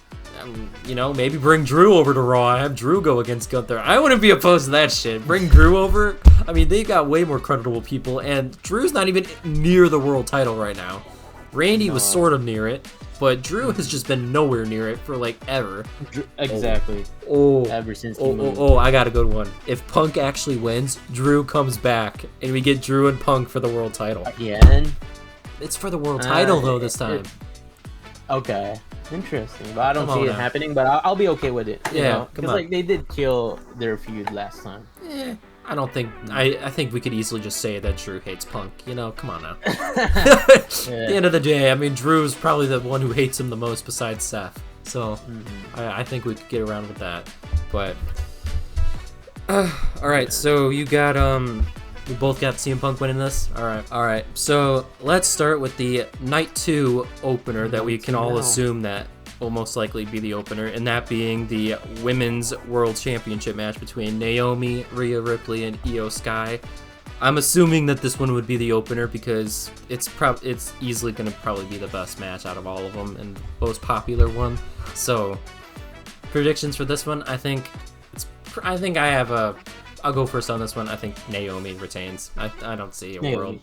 maybe bring Drew over to Raw. Have Drew go against Gunther. I wouldn't be opposed to that shit. Bring Drew over. I mean, they've got way more credible people, and Drew's not even near the world title right now. Randy was sort of near it. But Drew has just been nowhere near it for like ever. Exactly. Ever since he moved. I got a good one. If Punk actually wins, Drew comes back, and we get Drew and Punk for the world title. Again? It's for the world title though this time. Okay, interesting. But I don't see it happening. But I'll be okay with it. Yeah, because like they did kill their feud last time. Yeah. I don't think I think we could easily just say that Drew hates Punk. Come on now. At the end of the day, I mean, Drew's probably the one who hates him the most besides Seth. So I think we could get around with that. But all right, so you got we both got CM Punk winning this. All right. So let's start with the Night 2 opener that we can all assume that will most likely be the opener, and that being the Women's World Championship match between Naomi, Rhea Ripley, and Io Sky. I'm assuming that this one would be the opener because it's easily going to probably be the best match out of all of them and most popular one. So, predictions for this one, I'll go first on this one. I think Naomi retains. I don't see a world.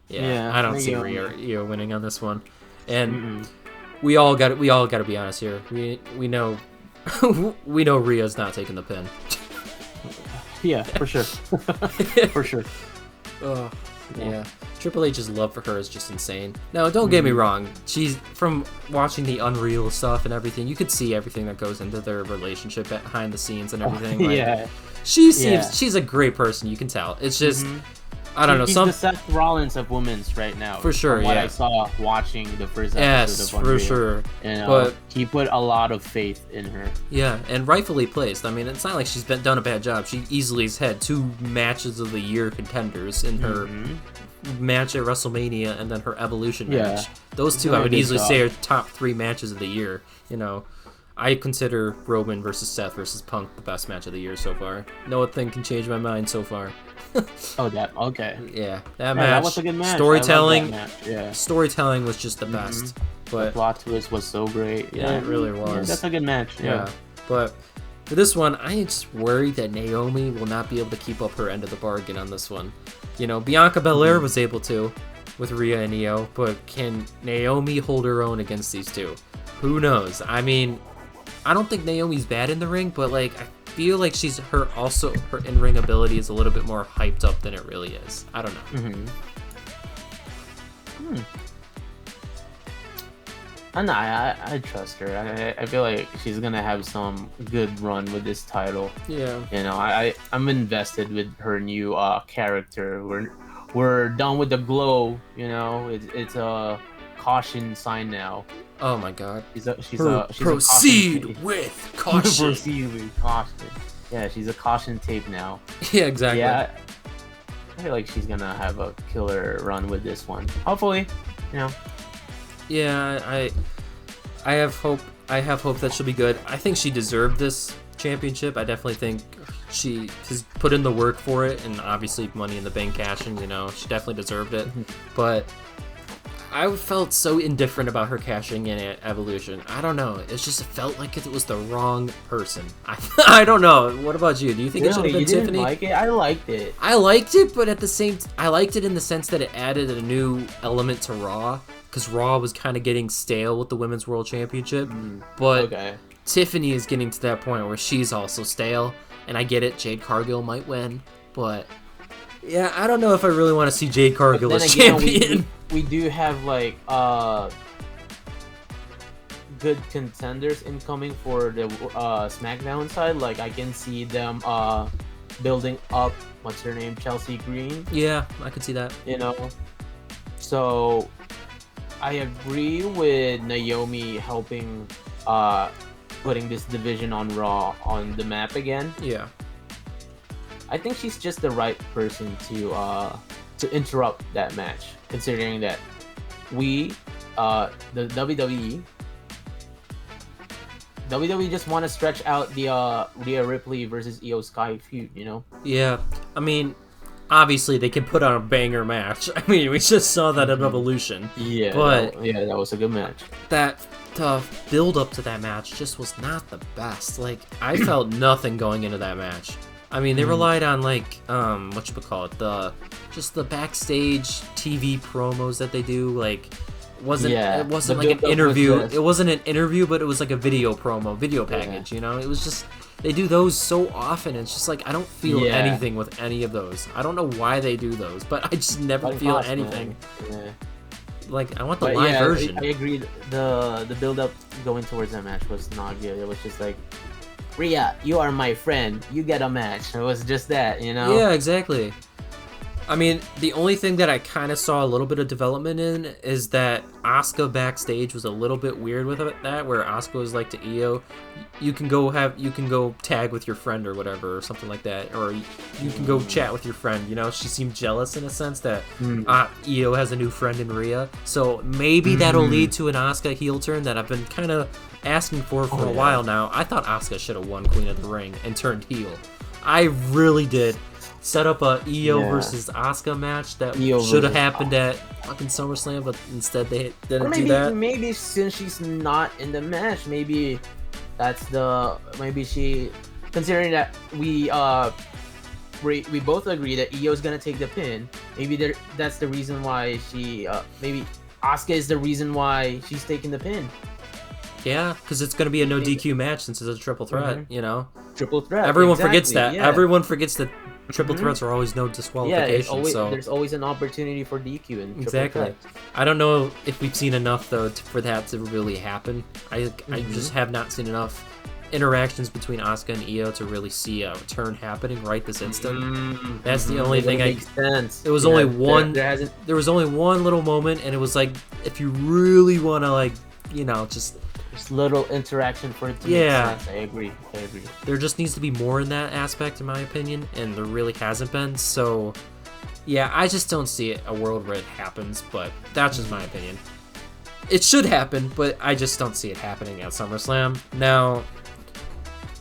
Yeah, I don't see Rhea winning on this one. And we all got to be honest here. We know we know Rhea's not taking the pin. Yeah, for sure. For sure. Yeah. Triple H's love for her is just insane. Now, don't get me wrong. She's from watching the Unreal stuff and everything. You could see everything that goes into their relationship behind the scenes and everything. She's a great person. You can tell. It's just. I don't know. She's the Seth Rollins of women's right now. For sure, from what I saw watching the first episode of Unreal. For sure. But he put a lot of faith in her. Yeah, and rightfully placed. I mean, it's not like she's done a bad job. She easily has had 2 matches of the year contenders in her match at WrestleMania and then her Evolution match. Those 2 I would easily say are top 3 matches of the year. I consider Roman versus Seth versus Punk the best match of the year so far. No thing can change my mind so far. Okay. Yeah, that match. That was a good match. Storytelling was just the best. But the plot twist was so great. Yeah, it really was. Yeah, that's a good match. Yeah. But for this one, I just worry that Naomi will not be able to keep up her end of the bargain on this one. Bianca Belair was able to with Rhea and Io, but can Naomi hold her own against these 2? Who knows? I mean, I don't think Naomi's bad in the ring, but I feel like her in-ring ability is a little bit more hyped up than it really is. I don't know. I trust her. I feel like she's gonna have some good run with this title. Yeah. I'm invested with her new character. We're done with the glow. It's a caution sign now. Oh my God. She's proceed with caution. Proceed with caution. Yeah, she's a caution tape now. Yeah, exactly. Yeah, I feel like she's gonna have a killer run with this one. Hopefully, Yeah, I have hope. I have hope that she'll be good. I think she deserved this championship. I definitely think she has put in the work for it, and obviously Money in the Bank cashing. She definitely deserved it. But I felt so indifferent about her cashing in at Evolution. I don't know. It just felt like it was the wrong person. I don't know. What about you? Do you think it should have been Tiffany? Didn't like it? I liked it. I liked it, but I liked it in the sense that it added a new element to Raw, because Raw was kind of getting stale with the Women's World Championship. But Tiffany is getting to that point where she's also stale, and I get it. Jade Cargill might win, but Yeah, I don't know if I really want to see Jade Cargill as again, champion. We do have like good contenders incoming for the SmackDown side. Like I can see them building up. What's her name? Chelsea Green. Yeah, I could see that. You know, so I agree with Naomi helping putting this division on Raw on the map again. Yeah. I think she's just the right person to interrupt that match, considering that the WWE just want to stretch out the Rhea Ripley versus Io Sky feud, you know? Yeah, I mean, obviously they can put on a banger match. I mean, we just saw that at Evolution. Yeah, but that was a good match. That build up to that match just was not the best. Like, I felt nothing going into that match. I mean, they relied on like whatchamacallit, the backstage TV promos that they do. Like, it wasn't like an interview. It wasn't an interview, but it was like a video package. You know, it was just they do those so often. It's just like I don't feel anything with any of those. I don't know why they do those, but I just never feel anything. Yeah. Like, I want the live version. I agree. The build up going towards that match was not good. It was just like, Rhea, you are my friend. You get a match. It was just that, you know? Yeah, exactly. I mean, the only thing that I kind of saw a little bit of development in is that Asuka backstage was a little bit weird with that, where Asuka was like to Io, you can go tag with your friend or whatever, or something like that, or you can go chat with your friend. You know, she seemed jealous in a sense that Io has a new friend in Rhea, so maybe that'll lead to an Asuka heel turn that I've been kind of asking for a while now. I thought Asuka should have won Queen of the Ring and turned heel. I really did. Set up a Io versus Asuka match that should have happened at fucking SummerSlam, but instead they didn't do that. Maybe since she's not in the match, maybe she, considering that we both agree that Io's gonna take the pin. Maybe that's the reason why maybe Asuka is the reason why she's taking the pin. Yeah, because it's gonna be a no DQ match since it's a triple threat. You know, triple threat. Everyone forgets that. Yeah. Everyone forgets that. Triple threats are always no disqualification. Yeah, there's always an opportunity for DQ in triple threats. I don't know if we've seen enough though for that to really happen. I just have not seen enough interactions between Asuka and Io to really see a turn happening right this instant. That's the only thing. Makes sense. It was only one. There was only one little moment, and it was like, if you really want to, like, you know, just little interaction for it to make sense. I agree. There just needs to be more in that aspect, in my opinion, and there really hasn't been. So, yeah, I just don't see a world where it happens, but that's just my opinion. It should happen, but I just don't see it happening at SummerSlam. Now,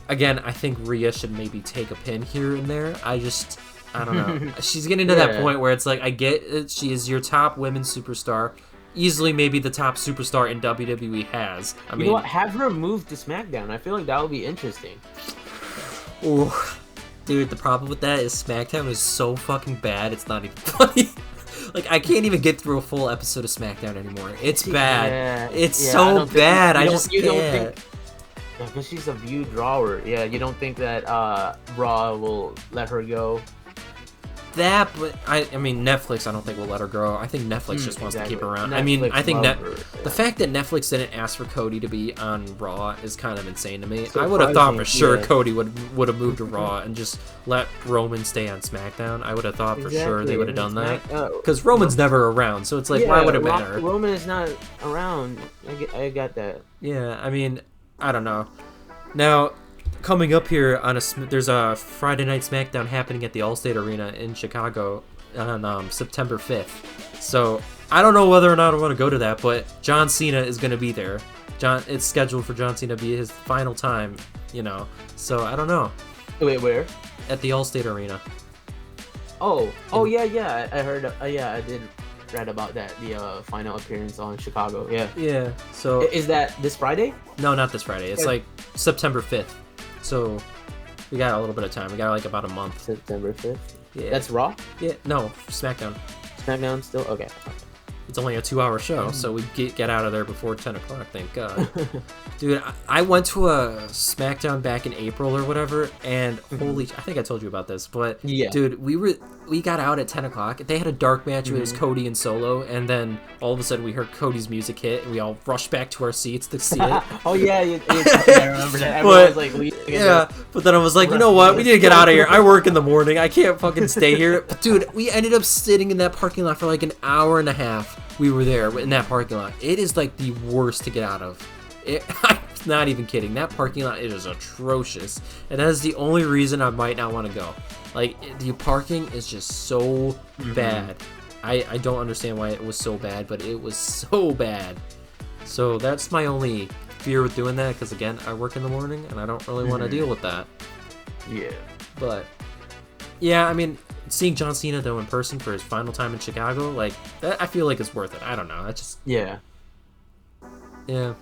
again, I think Rhea should maybe take a pin here and there. I don't know. She's getting to that point where it's like, I get it, she is your top women's superstar. Easily maybe the top superstar in WWE has. I mean, know what? Have her move to SmackDown. I feel like that would be interesting. Ooh, dude, the problem with that is SmackDown is so fucking bad, it's not even funny. Like, I can't even get through a full episode of SmackDown anymore. It's bad. It's so bad. I just can't. Because she's a view drawer. Yeah, you don't think that Raw will let her go? That, but I mean, Netflix, I don't think will let her go. I think Netflix just wants to keep her around. I mean, I think the fact that Netflix didn't ask for Cody to be on Raw is kind of insane to me. I would have thought for sure Cody would have moved to Raw and just let Roman stay on SmackDown. I would have thought for sure they would have done that. Because Roman's never around, so it's like, why would it matter? Roman is not around. I got that. Yeah, I mean, I don't know. Now, coming up here there's a Friday Night SmackDown happening at the Allstate Arena in Chicago on September 5th. So I don't know whether or not I want to go to that, but John Cena is going to be there. It's scheduled for John Cena to be his final time, you know. So I don't know. Wait, where? At the Allstate Arena. Yeah. I heard. I did read about that. The final appearance on Chicago. Yeah. Yeah. So is that this Friday? No, not this Friday. It's like September 5th. So we got a little bit of time. We got like about a month. September 5th? Yeah. That's Raw? Yeah. No, SmackDown. SmackDown still? Okay. It's only a 2-hour show, so we get out of there before 10 o'clock, thank God. Dude, I went to a SmackDown back in April or whatever, and I think I told you about this, but dude, we got out at 10 o'clock. They had a dark match. It was Cody and Solo, and then all of a sudden we heard Cody's music hit, and we all rushed back to our seats to see it. Oh yeah, I remember that. Everyone was like, but then I was like, you know what? We need to get out of here. I work in the morning. I can't fucking stay here. But dude, we ended up sitting in that parking lot for like an hour and a half. We were there in that parking lot. It is like the worst to get out of. I'm not even kidding. That parking lot, it is atrocious. And that is the only reason I might not want to go. Like, the parking is just so bad. I don't understand why it was so bad, but it was so bad. So that's my only fear with doing that, because again, I work in the morning, and I don't really want to deal with that. Yeah. But, yeah, I mean, seeing John Cena, though, in person for his final time in Chicago, like, that, I feel like it's worth it. I don't know. I just... Yeah. Yeah.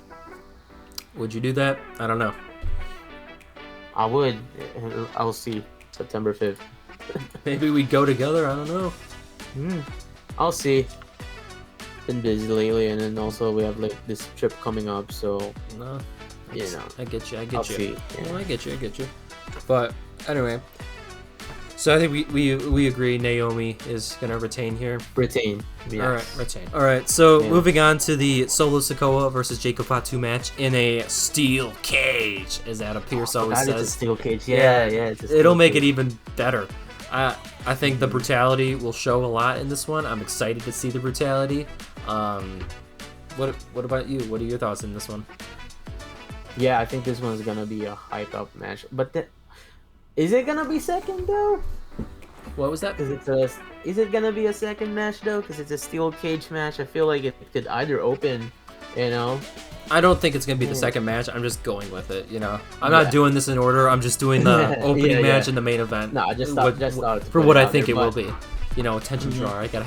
Would you do that? I don't know. I would. I'll see. September 5th. Maybe we'd go together. I don't know. I'll see. Been busy lately, and then also we have like this trip coming up, so no, you know. I get you. I'll see. Yeah. Well, I get you. But anyway, so I think we agree Naomi is gonna retain here. Retain. Yes. All right, retain. All right. So moving on to the Solo Sikoa versus Jacob Fatu match in a steel cage, as Adam Pearce always says. It's a steel cage. Yeah. It'll make it even better. I think the brutality will show a lot in this one. I'm excited to see the brutality. What about you? What are your thoughts in this one? Yeah, I think this one's gonna be a hype up match. But is it gonna be second though? What was that? Is it gonna be a second match though? Because it's a steel cage match. I feel like it could either open, you know. I don't think it's gonna be the second match. I'm just going with it, you know. I'm not doing this in order. I'm just doing the opening match and the main event. No, I just thought for what I think it will be. You know, attention drawer. I gotta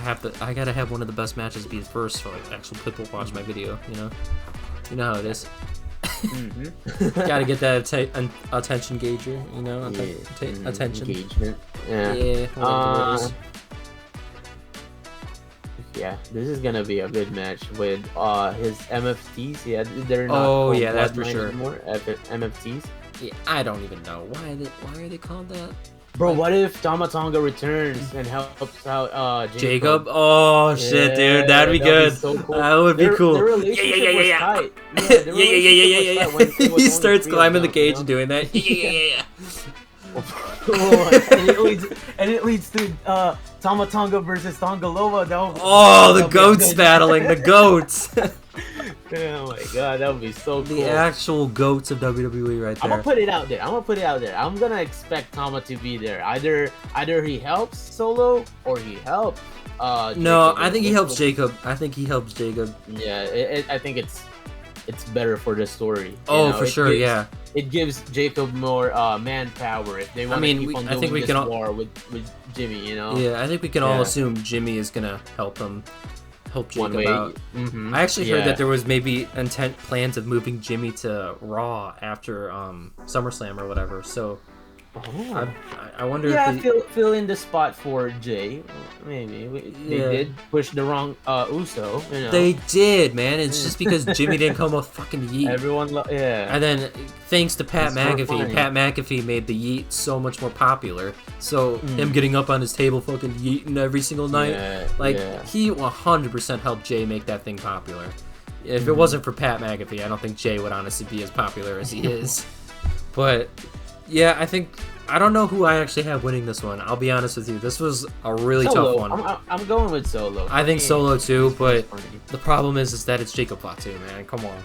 have one of the best matches be the first, so like actual people watch my video. You know how it is. Gotta get that attention gauger. You know, attention engagement. Yeah, this is gonna be a good match with his MFTs. Yeah, they're not. Oh yeah, that's for sure. Anymore. MFTs. Yeah, I don't even know why are they called that. Bro, what if Tama Tonga returns and helps out Jacob? Oh shit, dude, that'd be good. So cool. That would be cool. Yeah. He starts climbing the cage and doing that. Yeah. and it leads to Tama Tonga versus Tonga Loa. The goats battling the goats. Oh my god, that would be so cool. The actual goats of WWE right there. I'm gonna put it out there. I'm gonna expect Tama to be there. Either he helps Solo or he helps. No, I think he helps Jacob. Yeah, I think it's better for the story. For sure. Yeah. It gives Jacob more manpower if they want to keep on doing this war with Jimmy. You know. Yeah, I think we can all assume Jimmy is gonna help Jacob out. I actually heard that there was maybe plans of moving Jimmy to Raw after SummerSlam or whatever. So I wonder if fill in the spot for Jay. Maybe they did push the wrong Uso. You know? They did, man. It's just because Jimmy didn't come a fucking yeet. Everyone, And then thanks to Pat McAfee, Pat McAfee made the yeet so much more popular. So him getting up on his table, fucking yeeting every single night, he 100% helped Jay make that thing popular. If it wasn't for Pat McAfee, I don't think Jay would honestly be as popular as he is. But yeah, I don't know who I actually have winning this one. I'll be honest with you. This was a really tough one. I'm going with Solo. I think Solo too, but the problem is that it's Jacob Fatu, man. Come on.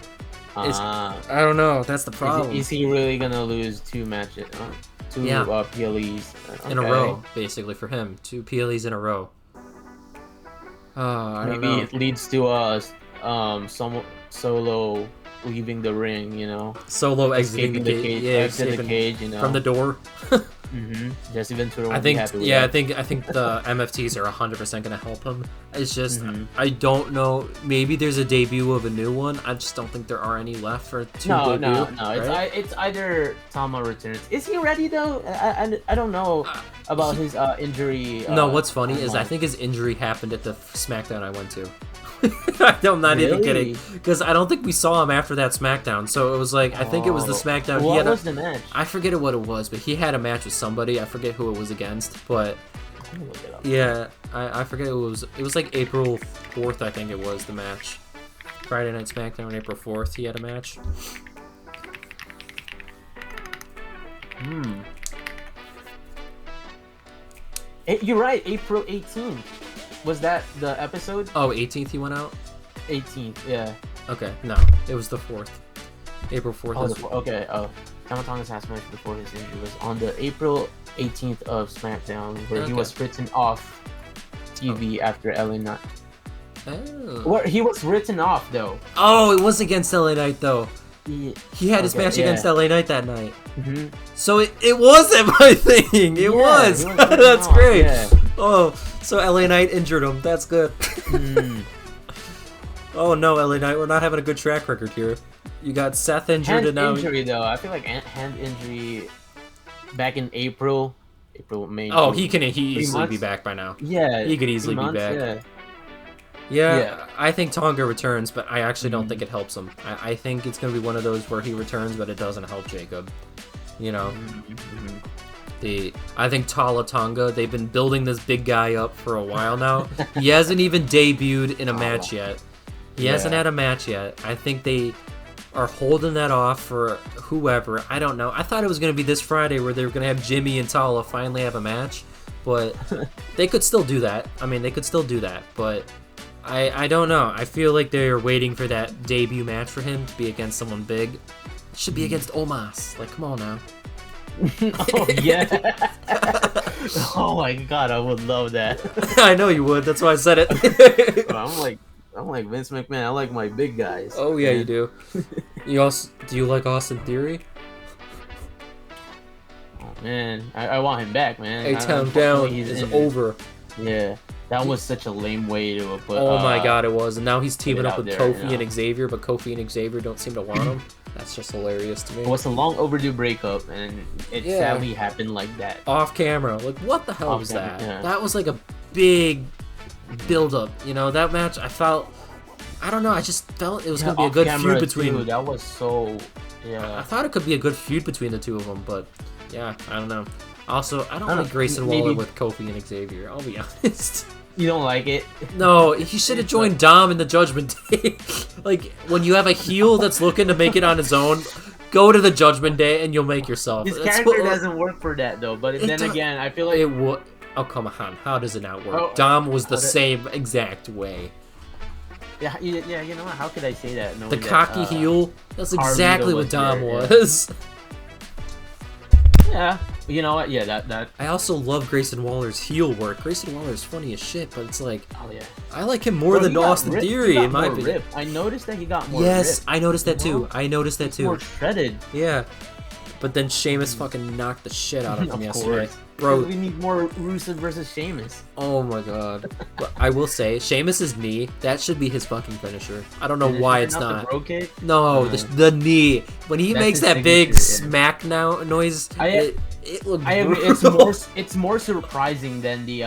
I don't know. That's the problem. Is he really gonna lose two matches? Two PLEs in a row, basically for him. 2 PLEs in a row. Maybe it leads to some Solo leaving the ring, you know. Solo exiting the cage. Yeah, exit the cage, you know. From the door. Jesse Ventura. I think the MFTs are 100% gonna help him. It's just I don't know. Maybe there's a debut of a new one. I just don't think there are any left for two debut. No. Right? It's either Tama returns. Is he ready though? I don't know about his injury. No, what's funny is I think his injury happened at the Smackdown I went to. I'm not even kidding, because I don't think we saw him after that Smackdown. So it was like I think it was the Smackdown. What was the match? I forget what it was, but he had a match with somebody. I forget who it was against, but Let me look it up. Yeah, I forget it was like April 4th, I think it was the match. Friday Night SmackDown on April 4th, he had a match. You're right, April 18th. Was that the episode? Oh, 18th he went out? 18th, yeah. Okay, no, it was the 4th. April 4th. Oh, okay, oh. Tamatonga's last match before his injury was on the April 18th of SmackDown, where he was written off TV after LA Knight. Oh. Where he was written off, though. Oh, it was against LA Knight, though. He had his match against LA Knight that night. So it wasn't my thing. It was. That's great. Yeah. Oh, so LA Knight injured him. That's good. Oh no, LA Knight, we're not having a good track record here. You got Seth injured and now injury though. I feel like hand injury back in April, May. Oh, he easily be back by now. Yeah, he could easily be back. Yeah, I think Tonga returns, but I actually don't think it helps him. I think it's going to be one of those where he returns, but it doesn't help Jacob. You know? I think Tala Tonga, they've been building this big guy up for a while now. He hasn't even debuted in a match yet. He hasn't had a match yet. I think they are holding that off for whoever. I don't know. I thought it was going to be this Friday where they were going to have Jimmy and Tala finally have a match, but they could still do that. I mean, they could still do that, but I don't know. I feel like they're waiting for that debut match for him to be against someone big. It should be against Omos. Like, come on now. Oh, yeah. Oh, my God. I would love that. I know you would. That's why I said it. I'm like Vince McMahon. I like my big guys. Oh, yeah, you do. Do you like Austin Theory? Oh, man. I want him back, man. A-Town Down is over. Yeah. That was such a lame way to put. Oh my God, it was. And now he's teaming up with Kofi and Xavier, but Kofi and Xavier don't seem to want him. That's just hilarious to me. It was a long overdue breakup, and it sadly happened like that. Off camera. Like, what the hell was that? Yeah. That was like a big build-up. You know, that match, I don't know, I just felt it was going to be a good feud between them. That was so, I thought it could be a good feud between the two of them, but yeah, I don't know. Also, I don't like Grayson Waller with Kofi and Xavier, I'll be honest. You don't like it? No, he should have joined Dom in the Judgment Day. Like, when you have a heel that's looking to make it on his own, go to the Judgment Day and you'll make yourself. His character doesn't work for that, though. But then again, I feel like... It would... Oh, come on. How does it not work? Dom was the same exact way. Yeah, you know what? How could I say that? The cocky heel? That's exactly what Dom was. Yeah. You know what? Yeah, that. I also love Grayson Waller's heel work. Grayson Waller's funny as shit, but it's like, oh yeah, I like him more than Austin Theory in my opinion. I noticed that he got more. Yes, I noticed that too. More shredded. Yeah, but then Sheamus fucking knocked the shit out of him yesterday. Bro, we need more Rusev versus Sheamus. Oh my God. But I will say, Sheamus's knee, that should be his fucking finisher. I don't know why it's not. The bro kick? No, the knee. When he makes that big smack now noise, it looked I agree. It's more surprising than the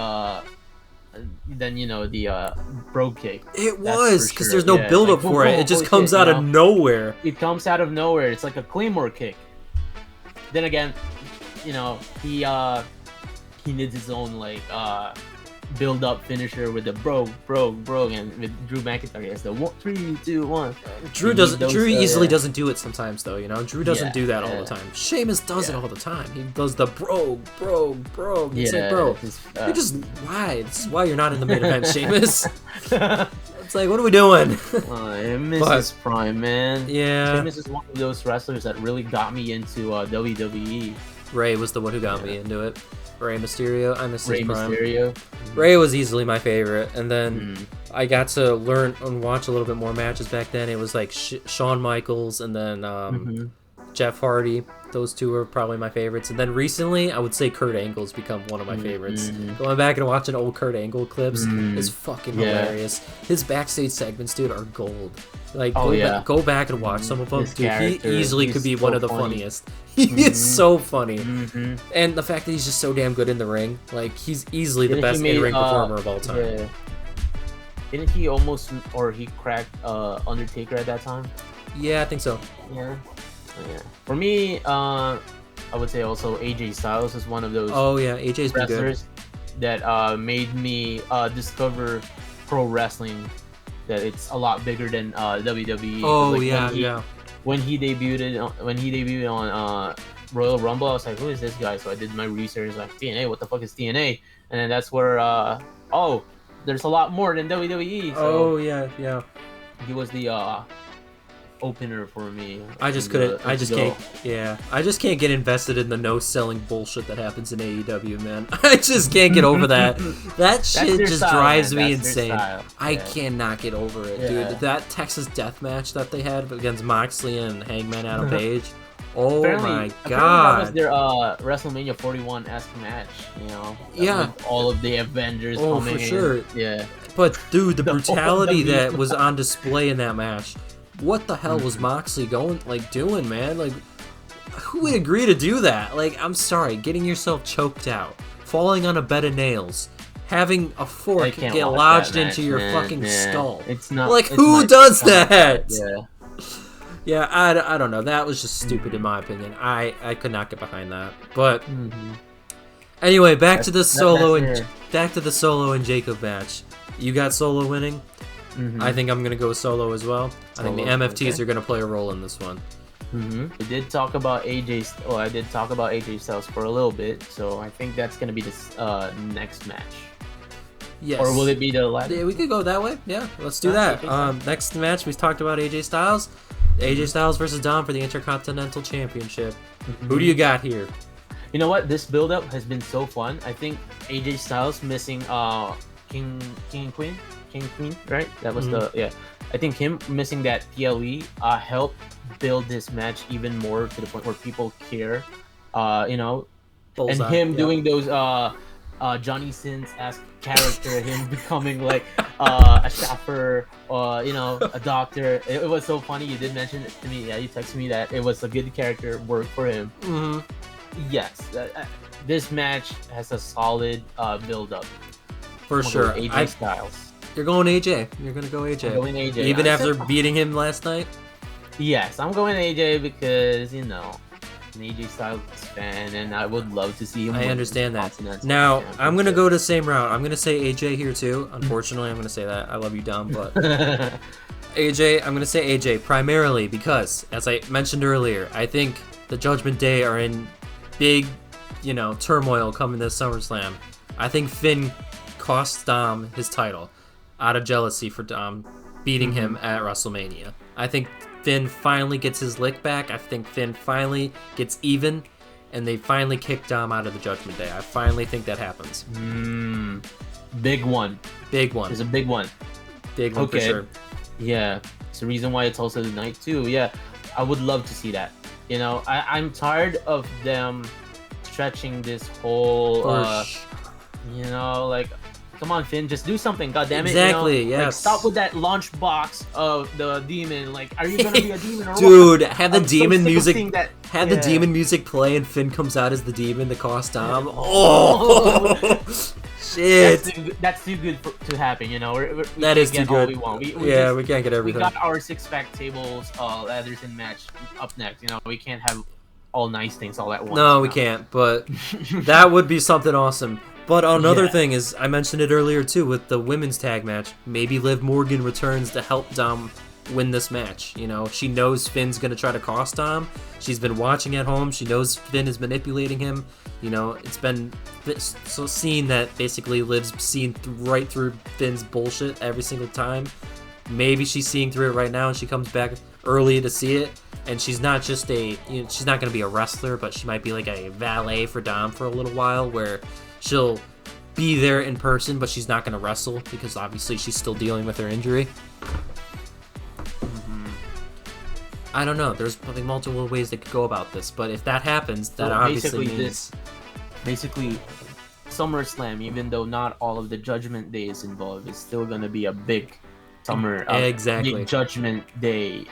bro kick. It was because there's no build up for it. It just comes out of nowhere. It comes out of nowhere. It's like a Claymore kick. Then again, he needs his own build up finisher with the bro, and with Drew McIntyre as the 1, 3, 2, 1. Drew easily doesn't do it sometimes though, you know. Drew doesn't do that all the time. Sheamus does it all the time. He does the bro. It's like, bro, you just why? This is why you're not in the main event, Sheamus. It's like, what are we doing? I miss his prime, man. Yeah. Sheamus is one of those wrestlers that really got me into WWE. Ray was the one who got me into it. Ray Mysterio. I miss his prime. Mysterio. Ray was easily my favorite, and then I got to learn and watch a little bit more matches back then. It was like Shawn Michaels and then Jeff Hardy. Those two were probably my favorites. And then recently, I would say Kurt Angle's become one of my favorites. Going back and watching old Kurt Angle clips is fucking hilarious. His backstage segments, dude, are gold. Like, go back and watch some of them. Dude, he easily could be one of the funniest. He is so funny. And the fact that he's just so damn good in the ring. Like, he's easily the best in-ring performer of all time. Yeah. Didn't he he cracked Undertaker at that time? Yeah, I think so. Yeah. For me, I would say also AJ Styles is one of those. Oh yeah, AJ's been good. that made me discover pro wrestling. That it's a lot bigger than WWE. Oh like, yeah. When he debuted on Royal Rumble, I was like, who is this guy? So I did my research, like TNA. What the fuck is TNA? And then that's where there's a lot more than WWE. So Oh yeah. he was the opener for me. I just couldn't. I just can't. Yeah, I just can't get invested in the no-selling bullshit that happens in AEW, man. I just can't get over that. That shit just style, drives man. me That's their insane. style. I Yeah. cannot get over it, Yeah. dude. That Texas death match that they had against Moxley and Hangman Adam Page. Oh Apparently, my apparently that was god. their WrestleMania 41-esque match. You know. Yeah. With all of the Avengers Oh, coming for in. sure. Yeah. But dude, the The whole brutality WWE. that was on display in that match. What the hell was Mm-hmm. Moxley doing, man? Like, who would agree to do that? Like, I'm sorry, getting yourself choked out, falling on a bed of nails, having a I fork can't get watch lodged that into match, your man. fucking Yeah. skull. It's not Like, it's who not- does it's not- that? Yeah. Yeah, I don't know. That was just stupid in my opinion. I could not get behind that. But Mm-hmm. anyway, back to the That's Solo fair. and Jacob match. You got Solo winning. Mm-hmm. I think I'm gonna go Solo as well. I think the Solo, MFTs okay. are gonna play a role in this one. Mm-hmm. We did talk about AJ. Well, I did talk about AJ Styles for a little bit, so I think that's gonna be the next match. Yes. Or will it be the last? Yeah, we could go that way. Yeah, let's do Yeah, I that. think so. Next match, we talked about AJ Styles. AJ Styles versus Dom for the Intercontinental Championship. Who do you got here? You know what? This build-up has been so fun. I think AJ Styles missing King and Queen, right? That was Mm-hmm. yeah. I think him missing that PLE helped build this match even more to the point where people care. You know, Bullseye. and him Yeah. doing those Johnny Sins-esque character, him becoming like a chauffeur, you know, a doctor. It was so funny. You did mention it to me. Yeah, you texted me that it was a good character work for him. Mhm. Yes, this match has a solid build-up. For I'm gonna sure. go AJ Styles. You're going AJ. You're gonna go AJ. I'm going AJ. Even I after said- beating him last night. Yes, I'm going AJ because I'm an AJ Styles fan, and I would love to see him. I win understand the that. Continental Now, I'm gonna Championship. go the same route. I'm gonna say AJ here too. Unfortunately, I'm gonna say that. I love you, Dom, but AJ, I'm gonna say AJ primarily because, as I mentioned earlier, I think the Judgment Day are in big, turmoil coming this SummerSlam. I think Finn cost Dom his title out of jealousy for Dom beating him at WrestleMania. I think Finn finally gets his lick back. I think Finn finally gets even, and they finally kick Dom out of the Judgment Day. I finally think that happens. Big one. Big one. There's a big one. Big one for Okay. sure. Yeah, it's the reason why it's also the night too. Yeah, I would love to see that. I'm tired of them stretching this whole. Like, come on, Finn, just do something. God damn it! Exactly, Like, yes. stop with that launch box of the demon. Like, are you gonna be a demon or Dude, what? have the I'm so demon sick of music. seeing that. Have the Yeah. demon music play and Finn comes out as the demon to cost Dom. Oh, shit. That's too good to happen. We That can't is too get all good. we want. We can't get we everything. got our six-pack tables, ladders, and match up next. We can't have all nice things all at once. No, we can't, but that would be something awesome. But another Yeah. thing is, I mentioned it earlier too, with the women's tag match, maybe Liv Morgan returns to help Dom win this match. She knows Finn's going to try to cost Dom. She's been watching at home. She knows Finn is manipulating him. It's been so seen that basically Liv's seen right through Finn's bullshit every single time. Maybe she's seeing through it right now and she comes back early to see it. And she's not just she's not going to be a wrestler, but she might be like a valet for Dom for a little while where she'll be there in person, but she's not going to wrestle because obviously she's still dealing with her injury. I don't know. There's probably multiple ways they could go about this, but if that happens, that So obviously basically means... Basically, SummerSlam, even though not all of the Judgment Day is involved, is still gonna be a big Exactly. big Judgment Day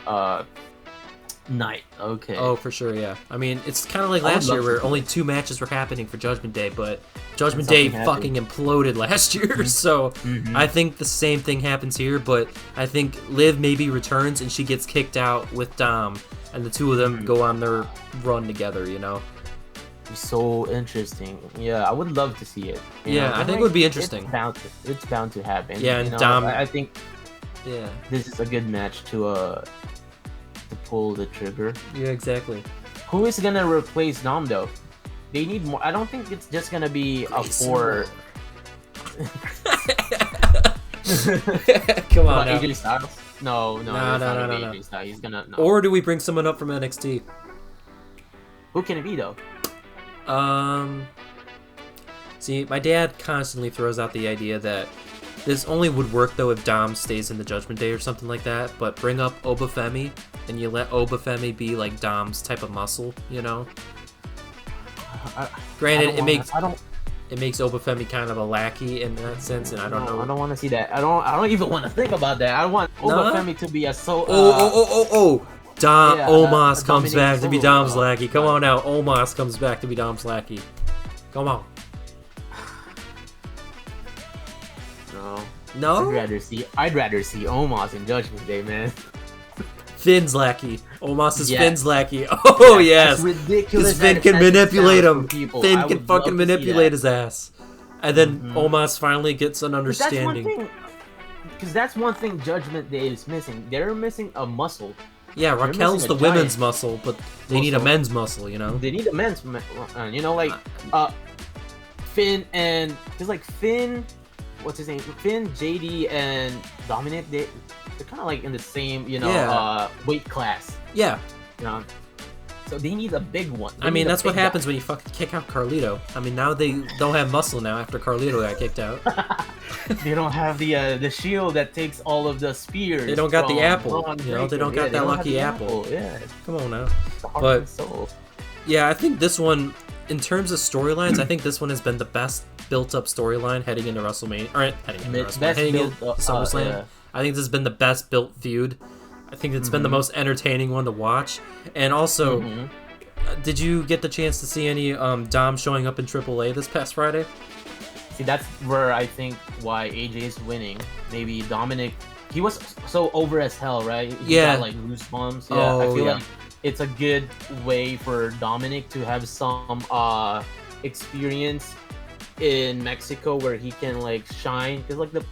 night. Okay. Oh, for sure, yeah. I mean, it's kind of like I would last year love where to- only 2 matches were happening for Judgment Day, but Judgment Day Something fucking imploded last year, so I think the same thing happens here, but I think Liv maybe returns and she gets kicked out with Dom, and the two of them go on their run together, So interesting. Yeah, I would love to see it. Yeah, I think it would be interesting. It's bound to happen. Yeah, and Dom. I think. Yeah. This is a good match to pull the trigger. Yeah, exactly. Who is gonna replace Dom though? They need more. I don't think it's just gonna be a 4. Come on, now. AJ Styles? No. AJ Styles. He's gonna. No. Or do we bring someone up from NXT? Who can it be though? See, my dad constantly throws out the idea that this only would work though if Dom stays in the Judgment Day or something like that. But bring up Obafemi and you let Obafemi be like Dom's type of muscle, you know. Granted, it makes Obafemi kind of a lackey in that sense, and I don't know. I don't want to see that. I don't even want to think about that. I want Obafemi to be a Dom Omos comes back to be Dom's lackey. Come on now, Omos comes back to be Dom's lackey. Come on. No. I'd rather see Omos in Judgment Day, man. Finn's lackey. Omos is Finn's lackey. Oh yes. That's ridiculous. Because Finn can manipulate him. Finn can fucking manipulate his ass. And then Omos finally gets an understanding. Because that's one thing Judgment Day is missing. They're missing a muscle. Yeah, Raquel's the women's muscle, but they need a men's muscle, you know? They need a men's you know, like, Finn and... Because, like, Finn... What's his name? Finn, JD, and Dominik, they're kind of, like, in the same, you know, weight class. Yeah. You know? So they need a big one. I mean, that's what happens when you fucking kick out Carlito. I mean, now they don't have muscle now after Carlito got kicked out. They don't have the shield that takes all of the spears. They don't got the apple. You know, they don't got that lucky apple. Yeah. Come on now. But yeah, I think this one, in terms of storylines, I think this one has been the best built-up storyline heading into WrestleMania. Or heading into SummerSlam. Yeah. I think this has been the best built feud. I think it's been the most entertaining one to watch. And also, did you get the chance to see any Dom showing up in AAA this past Friday? See, that's where I think why AJ is winning. Maybe Dominik, he was so over as hell, right? He got, like, loose bumps. Yeah, I feel like it's a good way for Dominik to have some experience in Mexico where he can, like, shine. Because, like, the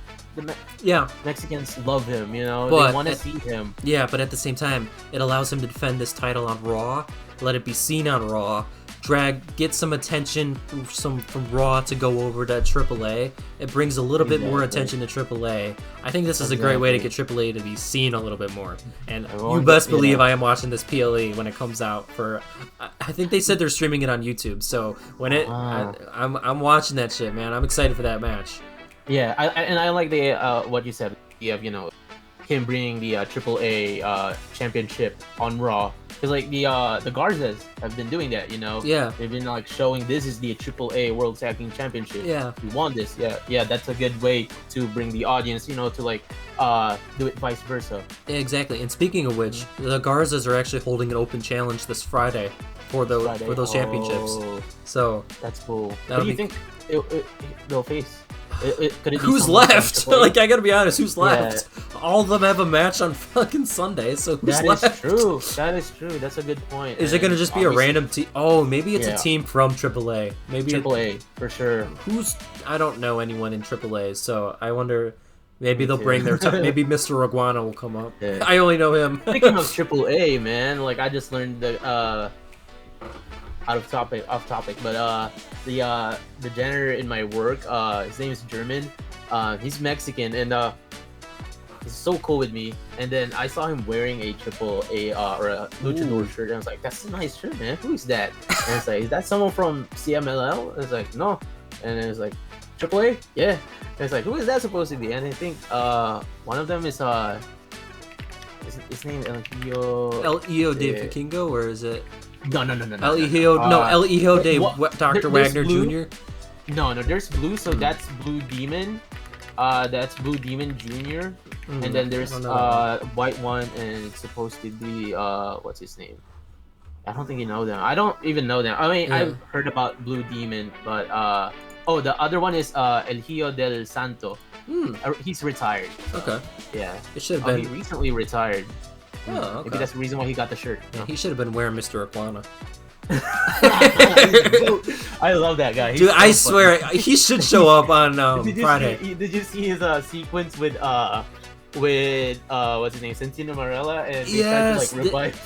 Mexicans love him, you know. They want to see him. Yeah, but at the same time, it allows him to defend this title on Raw, let it be seen on Raw, get some attention from Raw to go over to AAA. It brings a little bit more attention to AAA. I think this is a great way to get AAA to be seen a little bit more. And you best believe I am watching this PLE when it comes out. I think they said they're streaming it on YouTube, so when I'm watching that shit, man. I'm excited for that match. Yeah, I like the what you said. You have, you know, him bringing the AAA championship on Raw, because like the Garzas have been doing that, you know. Yeah. They've been like showing this is the AAA World Tag Team Championship. Yeah. We won this. Yeah. That's a good way to bring the audience, you know, to like do it vice versa. Yeah, exactly. And speaking of which, the Garzas are actually holding an open challenge this Friday for those championships. So that's cool. What do you think they'll face? Who's left? Like, I gotta be honest, who's left? Yeah. All of them have a match on fucking Sunday, so who's left? That is true. That's a good point. Is it gonna just be a random team? Oh, maybe it's a team from AAA. Maybe AAA, for sure. I don't know anyone in AAA, so I wonder. Maybe they'll bring their maybe Mr. Iguana will come up. Yeah. I only know him. Speaking of AAA, man, like I just learned the off topic, but the janitor in my work, his name is German. He's Mexican, and he's so cool with me. And then I saw him wearing a AAA or a luchador shirt, and I was like, "That's a nice shirt, man. Who's that?" And it's like, "Is that someone from CMLL?" And it's like, "No." And it was like, "AAA? Yeah." And it's like, "Who is that supposed to be?" And I think one of them is his name El Hijo de Vikingo, or is it? No. El Hijo de Dr. Wagner Jr. No, there's Blue, so that's Blue Demon. That's Blue Demon Jr. And then there's White one, and it's supposed to be what's his name? I don't think you know them. I don't even know them. I mean, I've heard about Blue Demon, but the other one is El Hijo del Santo. He's retired. So, okay. Yeah. It should have been. He recently retired. Oh, okay. Maybe that's the reason why he got the shirt. Yeah, he should have been wearing Mr. Iguana. I love that guy. He's Dude, so I funny. swear he should show up on Friday. Did you see his sequence with what's his name, Santino Marella, and they tried to like revive?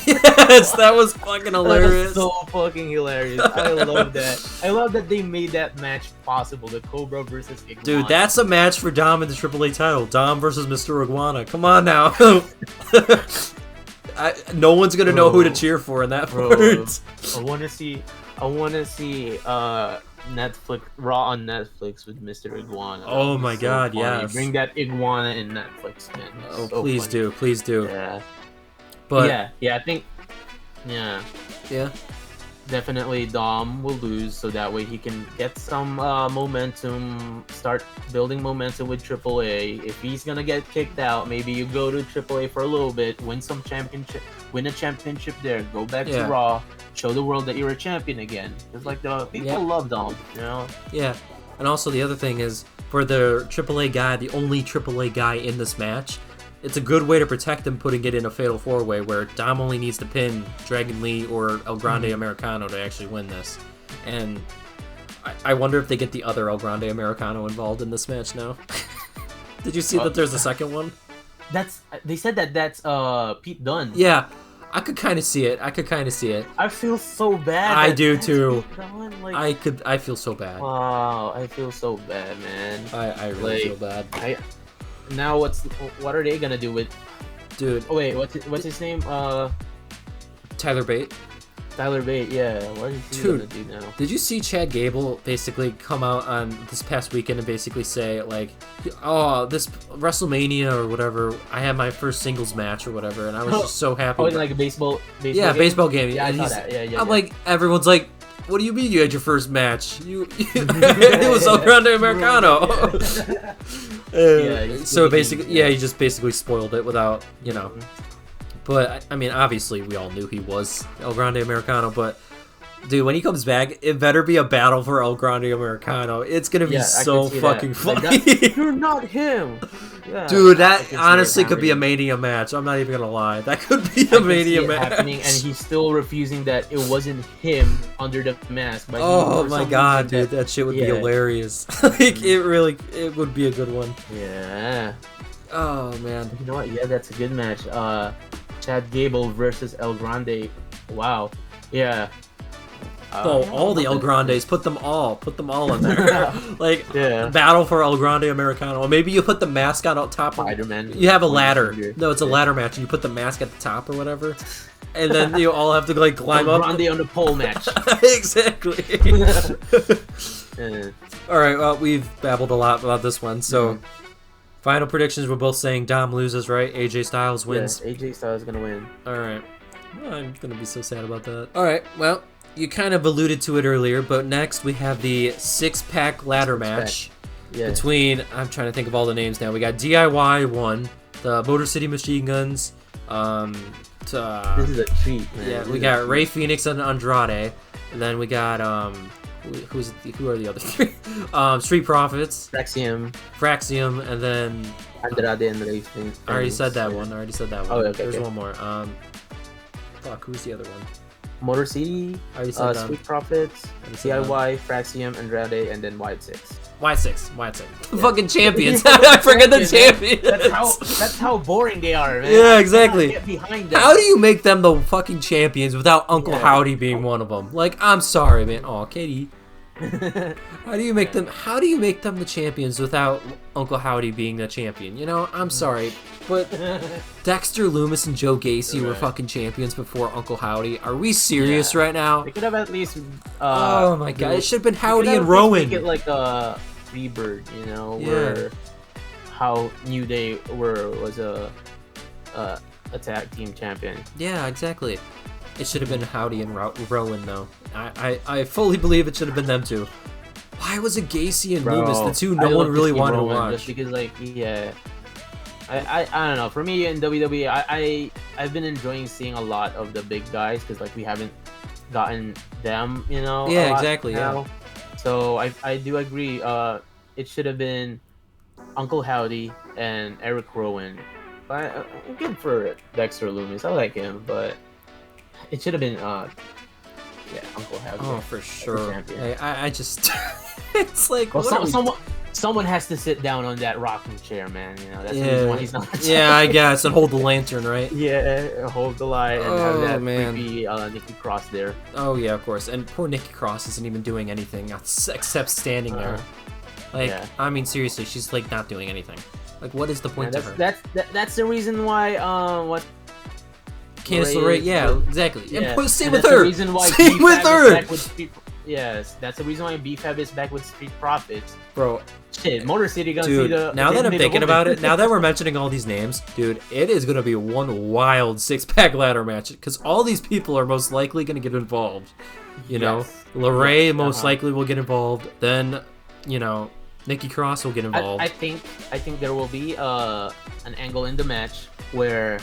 Yes, that was fucking hilarious. That was so fucking hilarious. I love that. I love that they made that match possible. The Cobra versus Iguana. Dude, that's a match for Dom in the AAA title. Dom versus Mr. Iguana. Come on now. No one's gonna know who to cheer for in that part. I wanna see Netflix Raw on Netflix with Mr. Iguana. Oh my god, funny. yes. Bring that Iguana in Netflix, man. Oh, so please funny. do, please do. Yeah. But yeah, I think yeah. Definitely Dom will lose, so that way he can get some momentum, start building momentum with AAA. If he's gonna get kicked out, maybe you go to AAA for a little bit, win a championship there, go back to Raw, show the world that you're a champion again. Just like the people love Dom, you know? Yeah, and also the other thing is, for the AAA guy, the only AAA guy in this match, it's a good way to protect him putting it in a Fatal 4-Way where Dom only needs to pin Dragon Lee or El Grande Americano to actually win this. And I wonder if they get the other El Grande Americano involved in this match now. Did you see that there's a second one? They said that's Pete Dunne. Yeah, I could kind of see it. I feel so bad. I do too. Like, I feel so bad. Wow, I feel so bad, man. I really feel bad. Now what are they gonna do with? Dude. Oh wait, what's his name? Tyler Bate. Tyler Bate, yeah. What is he gonna do now? Did you see Chad Gable basically come out on this past weekend and basically say like, "Oh, this WrestleMania or whatever, I had my first singles match or whatever," and I was just so happy. Oh, like a baseball yeah, game? baseball game. Yeah, and I saw that. Yeah. I'm like, everyone's like, "What do you mean you had your first match? It was El Grande Americano." So basically, he just basically spoiled it without, you know. But I mean, obviously, we all knew he was El Grande Americano. But dude, when he comes back, it better be a battle for El Grande Americano. It's gonna be so fucking funny. Like you're not him. Yeah, dude, that honestly could be a Mania match. I'm not even gonna lie. That could be a Mania match. Happening, and he's still refusing that it wasn't him under the mask. But oh my god, dude, that shit would be hilarious. Like, it would be a good one. Yeah. Oh man. You know what? Yeah, that's a good match. Chad Gable versus El Grande. Wow. Yeah. All the El Grandes, put them all in there. Like, battle for El Grande Americano. Or maybe you put the mask on top of Spider-Man. You have a ladder. No, it's a ladder match, and you put the mask at the top or whatever. And then you all have to like climb up. El Grande on the pole match. Exactly. Alright, well, we've babbled a lot about this one, so final predictions, we're both saying Dom loses, right? AJ Styles wins. Yeah, AJ Styles is gonna win. Alright. Well, I'm gonna be so sad about that. Alright, well, you kind of alluded to it earlier, but next we have the six-pack ladder match between, I'm trying to think of all the names now. We got DIY 1, the Motor City Machine Guns. This is a treat, man. Yeah, we got Rey Fenix and Andrade, and then we got who are the other three? Street Profits, Fraxium, and then Andrade and Rey Fenix. I already said that one. Oh, okay, There's one more. Fuck, who's the other one? Motor City, Street Profits, DIY, Fraxium, Andrade, and then White 6. White 6. The fucking champions. I forget the champions. That's how boring they are, man. Yeah, exactly. Get behind them. How do you make them the fucking champions without Uncle Howdy being one of them? Like, I'm sorry, man. Oh, Katie. How do you make them the champions without Uncle Howdy being the champion? You know, I'm sorry, but Dexter Lumis and Joe Gacy were fucking champions before Uncle Howdy. Are we serious right now? They could have at least oh my god, it should have been Howdy and Rowan. Make it like a Freebird, you know, where how New Day was a tag team champion. Yeah, exactly. It should have been Howdy and Rowan, though. I fully believe it should have been them two. Why was it Gacy and Lumis, the two no one really wanted to watch? Just because, like, I don't know. For me in WWE, I've been enjoying seeing a lot of the big guys because, like, we haven't gotten them, you know. Yeah, exactly. Now. Yeah. So I do agree. It should have been Uncle Howdy and Eric Rowan. But good for Dexter Lumis. I like him, but it should have been Yeah, Uncle Heavy. Oh, for sure. Champion. I just, it's like, well, someone has to sit down on that rocking chair, man. You know, that's the reason why he's not. Yeah, I guess, and hold the lantern, right? Yeah, hold the light and have that man. creepy Nikki Cross there. Oh yeah, of course. And poor Nikki Cross isn't even doing anything except standing there. Like, I mean, seriously, she's like not doing anything. Like, what is the point to her? That's the reason why cancel Ray. Yeah, exactly. Yeah. And same with her. Same with her. Yes, that's the reason why BFAB is back with Street Profits. Bro. Shit, Motor City gonna dude, see the. Now that I'm thinking about it, now that we're mentioning all these names, dude, it is gonna be one wild 6-pack ladder match because all these people are most likely gonna get involved. You know, LeRae most likely will get involved. Then, you know, Nikki Cross will get involved. I think there will be an angle in the match where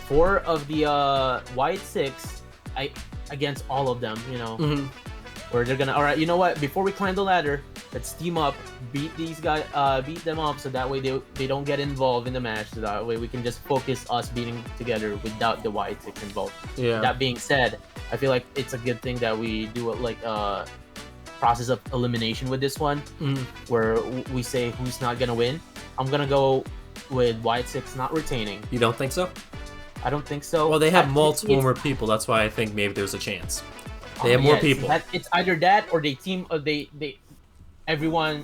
4 of the White 6 against all of them. You know. Where they're gonna, all right, you know what? Before we climb the ladder, let's team up, beat these guys, beat them up, so that way they don't get involved in the match. So that way we can just focus us beating together without the White 6 involved. Yeah. That being said, I feel like it's a good thing that we do it like process of elimination with this one, where we say who's not gonna win. I'm gonna go with White 6 not retaining. You don't think so? I don't think so. Well, they have multiple more people. That's why I think maybe there's a chance. They have more people. It's either that or they team. Everyone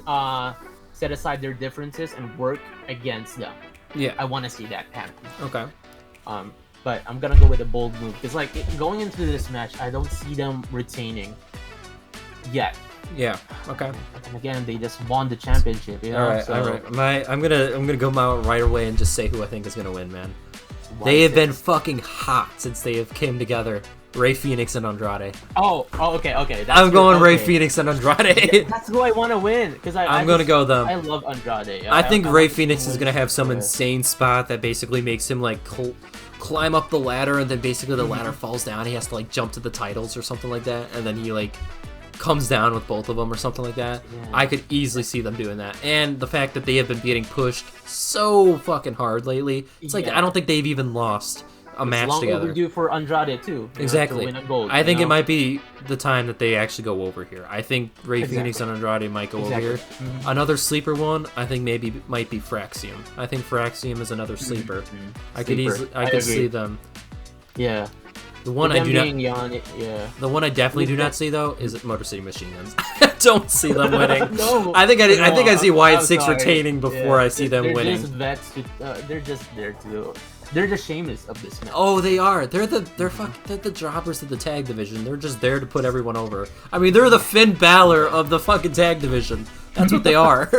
set aside their differences and work against them. Yeah, I want to see that happen. Okay. But I'm gonna go with a bold move because like going into this match, I don't see them retaining yet. Yeah. Okay. And again, they just won the championship. You know? All right. So, all right. I'm gonna go out right away and just say who I think is gonna win, man. They have been fucking hot since they have came together. Ray Phoenix and Andrade. Oh, okay. I'm going Ray Phoenix and Andrade. Yeah, that's who I want to win because I'm gonna go them. I love Andrade. I think Ray Phoenix is gonna have some insane spot that basically makes him like climb up the ladder, and then basically the ladder falls down. He has to like jump to the titles or something like that, and then he like comes down with both of them or something like that. Yeah. I could easily see them doing that, and the fact that they have been getting pushed so fucking hard lately. It's like I don't think they've even lost a match together. It's long overdue for Andrade too. Exactly. To win a gold, I think it might be the time that they actually go over here. I think Ray Phoenix and Andrade might go over here. Another sleeper one, I think might be Fraxium. I think Fraxium is another sleeper. I could see them. Yeah. The one I do not. The one I definitely do not see though is Motor City Machine Guns. I don't see them winning. No. I think I see Wyatt 6 retaining before I see them winning. They're just there to. They're the Sheamus of this match. Oh, they are. They're the jobbers of the tag division. They're just there to put everyone over. I mean, they're the Finn Balor of the fucking tag division. That's what they are.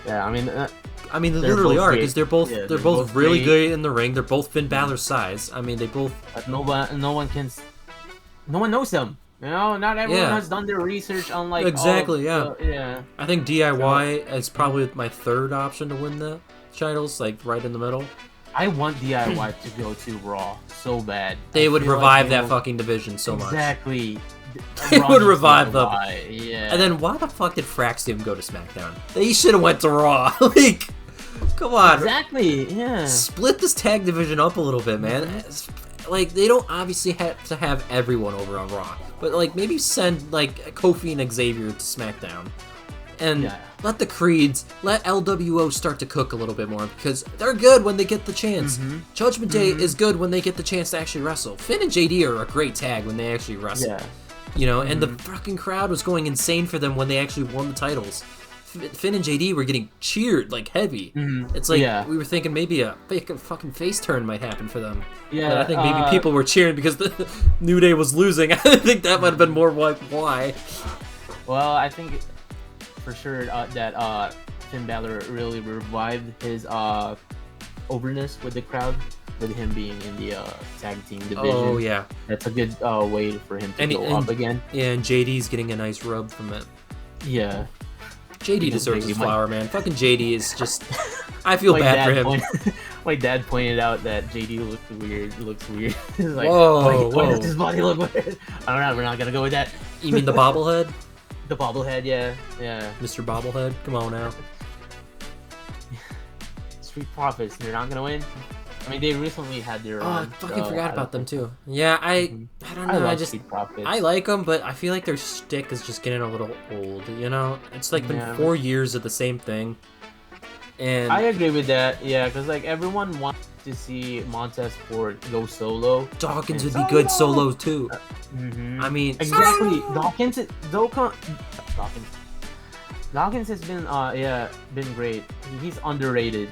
Yeah, I mean, they literally are because they're both really good in the ring. They're both Finn Balor's size. I mean, they both. But no one knows them. You know, not everyone has done their research on like. Exactly. Yeah. I think DIY is probably my third option to win the titles, like right in the middle. I want DIY to go to Raw so bad. They would revive that fucking division so much. Exactly. They would revive them. Yeah. And then why the fuck did Fraxium go to SmackDown? They should have went to Raw. Like, come on. Exactly. Yeah. Split this tag division up a little bit, man. Like, they don't obviously have to have everyone over on Raw, but like maybe send like Kofi and Xavier to SmackDown. And let the Creeds, let LWO start to cook a little bit more because they're good when they get the chance. Judgment Day is good when they get the chance to actually wrestle. Finn and JD are a great tag when they actually wrestle. Yeah. You know, and the fucking crowd was going insane for them when they actually won the titles. Finn and JD were getting cheered like heavy. It's like we were thinking maybe a fucking face turn might happen for them. Yeah, but I think maybe people were cheering because the New Day was losing. I think that might have been more like why. Well, I think for sure that Finn Balor really revived his overness with the crowd, with him being in the tag team division. Oh yeah, that's a good way for him to go up again. Yeah, and JD's getting a nice rub from it. Yeah, JD deserves his flower, man. Fucking JD is just. I feel bad for him. My dad pointed out that JD looks weird. Like, whoa. Why does his body look weird? I don't know. We're not gonna go with that. You mean the bobblehead? The bobblehead, yeah. Mr. Bobblehead, come on now. Street Profits, they're not gonna win. I mean, they recently had their Oh, I own. fucking so forgot I about don't them think- too. Yeah, I don't know. I love just Street Profits. I like them, but I feel like their shtick is just getting a little old. You know, it's like been Yeah. 4 years of the same thing. And I agree with that. Yeah, because like everyone wants to see Montez Ford go solo. Dawkins would And be good solo too. Mhm. I mean, Exactly. solo! Dawkins has been been great. He's underrated.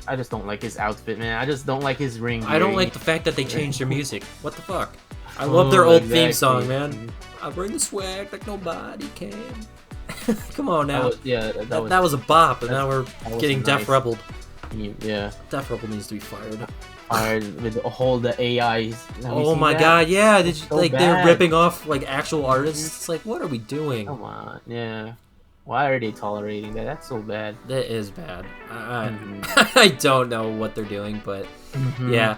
I just don't like his outfit, man. I just don't like his ring. I don't gear. like the fact that they changed their music. What the fuck? I love their old theme song, exactly. man. I bring the swag like nobody can. Come on now. That Was a bop, and now we're that was getting a Def nice- Rebel. Yeah. Def Rebel needs to be fired. Fired with the AIs. Have you Oh seen my that? god, yeah! Did you, So like they're bad. ripping off like actual artists? It's like, what are we doing? Come on, yeah. Why are they tolerating that? That's so bad. That is bad. Mhm. I don't know what they're doing, but Mhm. yeah.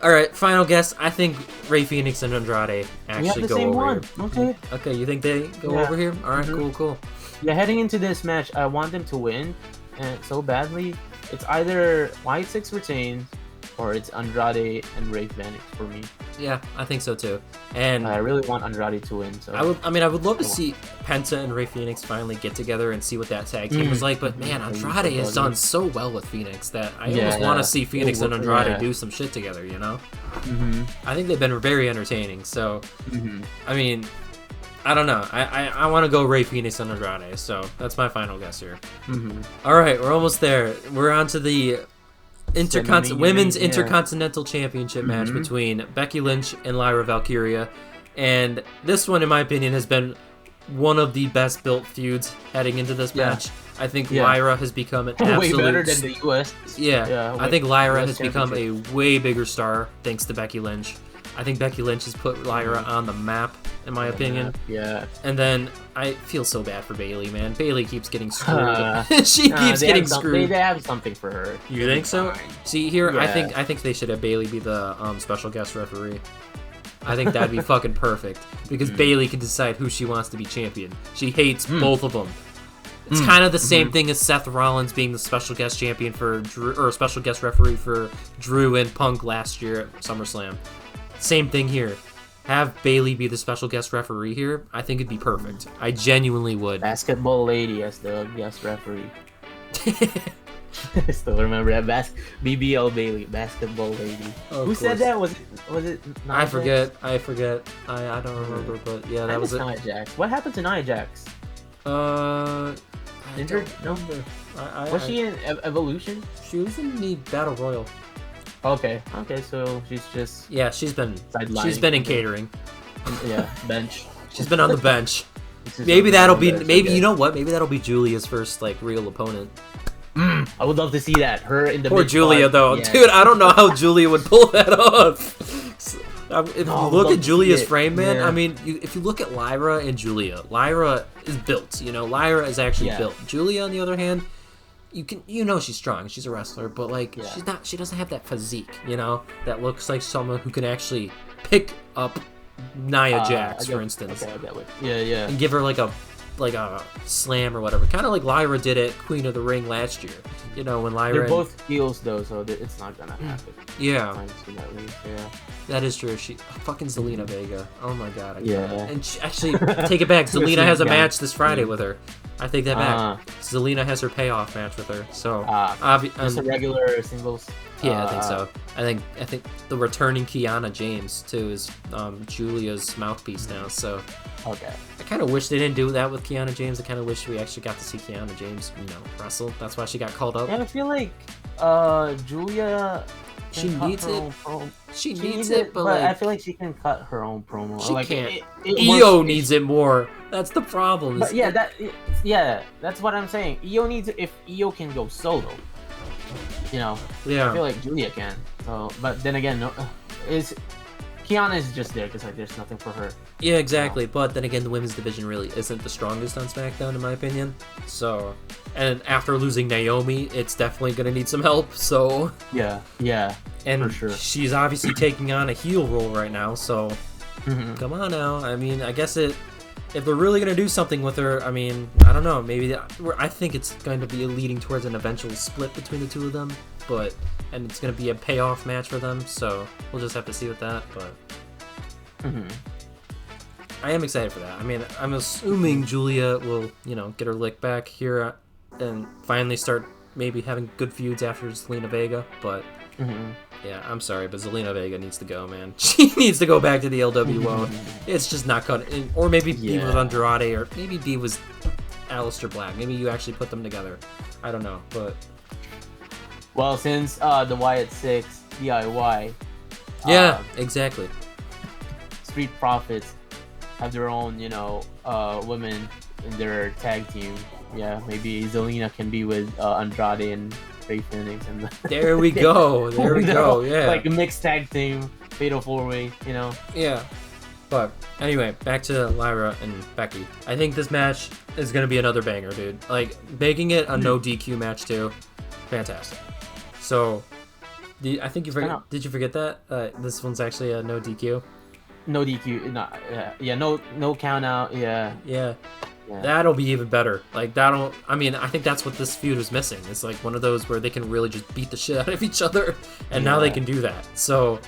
All right, final guess. I think Rey Fenix and Andrade We have actually the go same over one. here. Okay. Okay, you think they go Yeah. over here? All right, Mhm. cool. Yeah, heading into this match, I want them to win, and so badly. It's either White Six retains, or it's Andrade and Rey Fenix for me. Yeah, I think so too. And I really want Andrade to win. So I would love to see Penta and Rey Fenix finally get together and see what that tag team was like. But man, Andrade has done so well with Phoenix that I almost want to see Phoenix and Andrade do some shit together. You know, I think they've been very entertaining. So, I mean, I don't know. I want to go Rey Fenix and Andrade. So that's my final guess here. All right, we're almost there. We're on to the women's Intercontinental Championship match between Becky Lynch and Lyra Valkyria, and this one, in my opinion, has been one of the best built feuds heading into this match. I think Lyra has become an absolute way better than the US. I think Lyra US has become a way bigger star thanks to Becky Lynch. I think Becky Lynch has put Lyra on the map, in my opinion. Yeah. And then I feel so bad for Bayley, man. Bayley keeps getting screwed. She keeps getting screwed. They have something for her. You think so? Fine. See here, Yeah. I think they should have Bayley be the special guest referee. I think that'd be fucking perfect because Bayley can decide who she wants to be champion. She hates both of them. It's kind of the same thing as Seth Rollins being the special guest champion for Drew, or special guest referee for Drew and Punk last year at SummerSlam. Same thing here. Have Bayley be the special guest referee here. I think it'd be perfect. I genuinely would. Basketball lady as the guest referee. I still remember that BBL Bailey, basketball lady. Of Who said course. that? Was it? I Nia forget. I don't remember, but yeah, Jax? that was it. Nia Jax. What happened to Nia Jax? I Injured? don't remember. Was she in Evolution? She was in the Battle Royal. Okay, so she's just She's been sidelining. in catering. Yeah, bench. She's been on the bench. This is Maybe something that'll that be I maybe forget. you know what? Maybe that'll be Julia's first like real opponent. I would love to see that. Her in the Poor mid Julia card. though, Yeah. dude. I don't know how Julia would pull that off. If No, I you would look love at to Julia's see it. frame, man, Yeah. I mean, if you look at Lyra and Julia, Lyra is built. You know, Lyra is actually built. Julia, on the other hand, she's strong. She's a wrestler, but like she's not. She doesn't have that physique. You know, that looks like someone who can actually pick up Nia Jax, for instance, Okay, I get it. Yeah. and give her like a slam or whatever. Kind of like Lyra did at Queen of the Ring last year. You know, when Lyra. They're both heels though, so it's not gonna happen. Yeah, At least, yeah. that is true. She fucking Zelina Vega. Oh my god. Yeah. And actually, take it back. Zelina has a Yeah. match this Friday with her. I take that back. Zelina has her payoff match with her. So Just a regular singles. yeah, I think so. I think the returning Kiana James too is Julia's mouthpiece now. So Okay. I kind of wish they didn't do that with Kiana James. I kind of wish we actually got to see Kiana James, wrestle. That's why she got called up. And I feel like Julia. She can cut needs her it. own promo. She She needs it, but like, I feel like she can cut her own promo. she like, can't. it Io works- needs it more. That's the problem. But that's what I'm saying. Io needs it if Io can go solo. I Yeah. feel like Julia can. So, but then again, no, Kiana is just there because like there's nothing for her. Yeah, exactly. But then again, the women's division really isn't the strongest on SmackDown, in my opinion. So, and after losing Naomi, it's definitely going to need some help. So, Yeah, and for sure. she's obviously taking on a heel role right now. So, Mhm. come on now. I mean, I guess if they're really gonna do something with her, I mean, I don't know. Maybe I think it's going to be leading towards an eventual split between the two of them, and it's gonna be a payoff match for them. So we'll just have to see with that. But I am excited for that. I mean, I'm assuming Julia will, get her lick back here and finally start maybe having good feuds after Zelina Vega. But yeah, I'm sorry, but Zelina Vega needs to go, man. She needs to go back to the LWO. It's just not cut. Or maybe be with Andrade, or maybe be with Aleister Black. Maybe you actually put them together. I don't know, but... Well, since the Wyatt 6 DIY... Yeah, exactly. Street Profits have their own, women in their tag team. Yeah, maybe Zelina can be with Andrade and Rey Fenix. And there we go. There we go. Yeah. Like a mixed tag team, fatal 4-way, Yeah. But anyway, back to Lyra and Becky. I think this match is going to be another banger, dude. Like, making it a no DQ match, too. Fantastic. So, I think you forgot. Did you forget that? This one's actually a no DQ? No DQ. No count out. Yeah. That'll be even better. Like, I think that's what this feud is missing. It's like one of those where they can really just beat the shit out of each other, and now they can do that. So,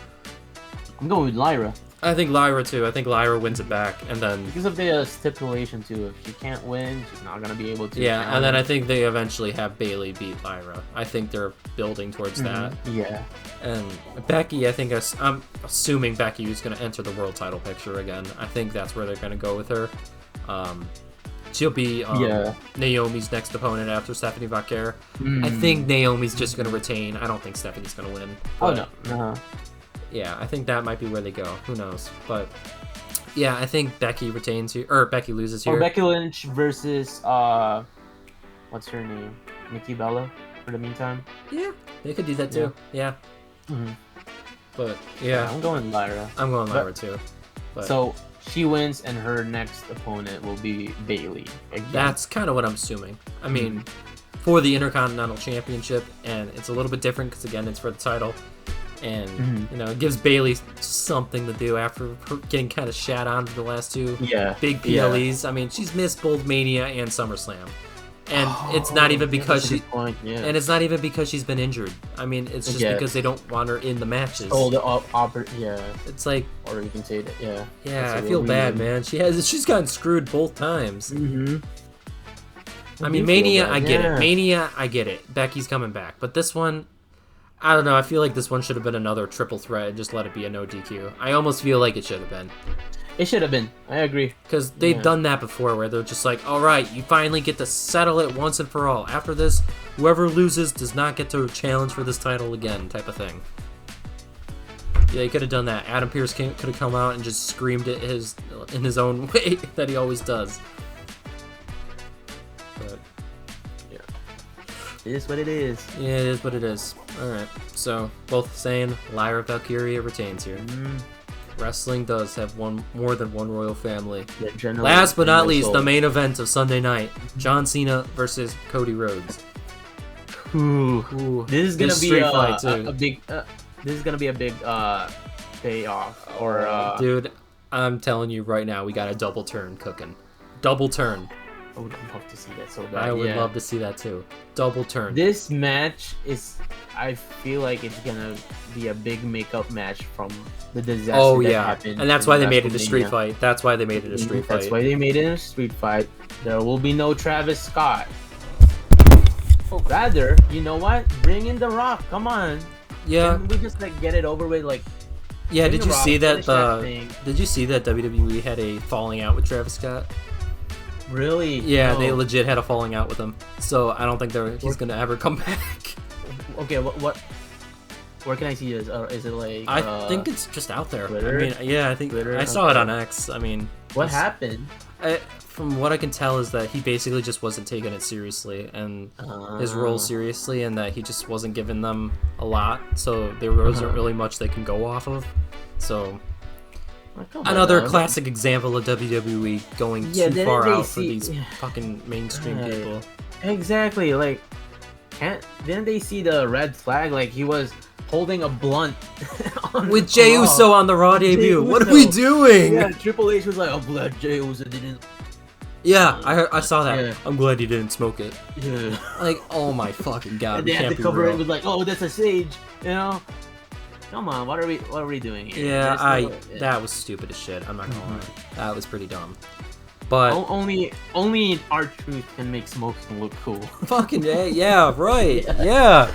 I'm going with Lyra. I think Lyra too. I think Lyra wins it back, and then because of the stipulation too, if she can't win, she's not gonna be able to. Yeah, and then I think they eventually have Bayley beat Lyra. I think they're building towards that. Yeah. And Becky, I'm assuming Becky is gonna enter the world title picture again. I think that's where they're gonna go with her. She'll be Naomi's next opponent after Stephanie Valkyria. I think Naomi's just gonna retain. I don't think Stephanie's gonna win. But, no. Yeah, I think that might be where they go. Who knows? But yeah, I think Becky retains here, or Becky loses here. Or Becky Lynch versus what's her name? Nikki Bella for the meantime. Yeah, they could do that too. Yeah. But yeah, I'm going Lyra. I'm going Lyra too. But, so she wins, and her next opponent will be Bayley. That's kind of what I'm assuming. I mean, for the Intercontinental Championship, and it's a little bit different because again, it's for the title. And it gives Bayley something to do after her getting kind of shat on for the last two big PLEs. I mean, she's missed both Mania and SummerSlam, and it's not even because and it's not even because she's been injured. I mean, it's just because they don't want her in the matches. It's like, or you can say that. Yeah, I feel bad, man. She's gotten screwed both times. I mean, Mania, I get it. Mania, I get it. Becky's coming back, but this one, I don't know. I feel like this one should have been another triple threat and just let it be a no DQ. I almost feel like it should have been. It should have been. I agree. Because they've done that before where they're just like, all right, you finally get to settle it once and for all. After this, whoever loses does not get to challenge for this title again, type of thing. Yeah, he could have done that. Adam Pearce could have come out and just screamed it in his own way that he always does. But yeah, it is what it is. Yeah, it is what it is. All right, so both saying Lyra Valkyria retains here. Wrestling does have more than one royal family. Last but not least, the main event of Sunday night: John Cena versus Cody Rhodes. This is gonna be a big. This is gonna be a big payoff. Dude, I'm telling you right now, we got a double turn cooking. Double turn. I would love to see that so bad. I would love to see that too. Double turn. This match is, I feel like it's gonna be a big makeup match from the disaster that happened. And that's why they made it a street fight. That's why they made it a street fight. That's why they made it a street fight. There will be no Travis Scott. Rather, you know what? Bring in The Rock. Come on. Yeah. Can we just get it over with? Yeah. Did you see that? Did you see that WWE had a falling out with Travis Scott? Really? Yeah, they legit had a falling out with him. So I don't think he's gonna ever come back. Okay, what? Where can I see this? Is it like? I think it's just out there. Twitter? I mean, yeah, I think Twitter? I saw it on X. I mean, what happened? From what I can tell is that he basically just wasn't taking it seriously and his role seriously, and that he just wasn't giving them a lot. So there wasn't really much they can go off of. So. Another classic example of WWE going too far out for these fucking mainstream people. Exactly, didn't they see the red flag? He was holding a blunt with Jey Uso on the Raw debut. What are we doing? Yeah, Triple H was like, "I'm glad Jey Uso didn't Yeah, I saw that. Yeah. I'm glad you didn't smoke it. Yeah. Like, oh my fucking god, And they we had can't to be cover real. it with like, oh, that's a sage, you know? Come on, what are we doing here? Yeah, that was stupid as shit. I'm not gonna lie. That was pretty dumb. But only our truth can make smoking look cool. fucking yeah, right. Yeah.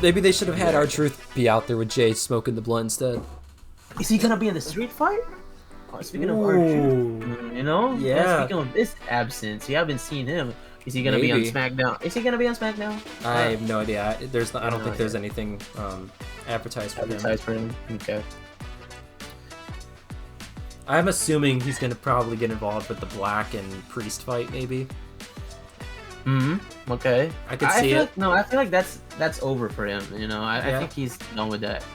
Maybe they should have had R-Truth be out there with Jade smoking the blunt instead. Is he gonna be in the street fight? Oh, speaking of R-Truth, you know? Yeah. Speaking of this absence, you haven't seen him. Is he gonna be on Smackdown? Is he gonna be on Smackdown? I have no idea. I don't think there's idea. anything advertised for him. Okay. I'm assuming he's gonna probably get involved with the Black and Priest fight, maybe. Okay. I could see it. I feel like that's over for him. You know, I think he's done with that.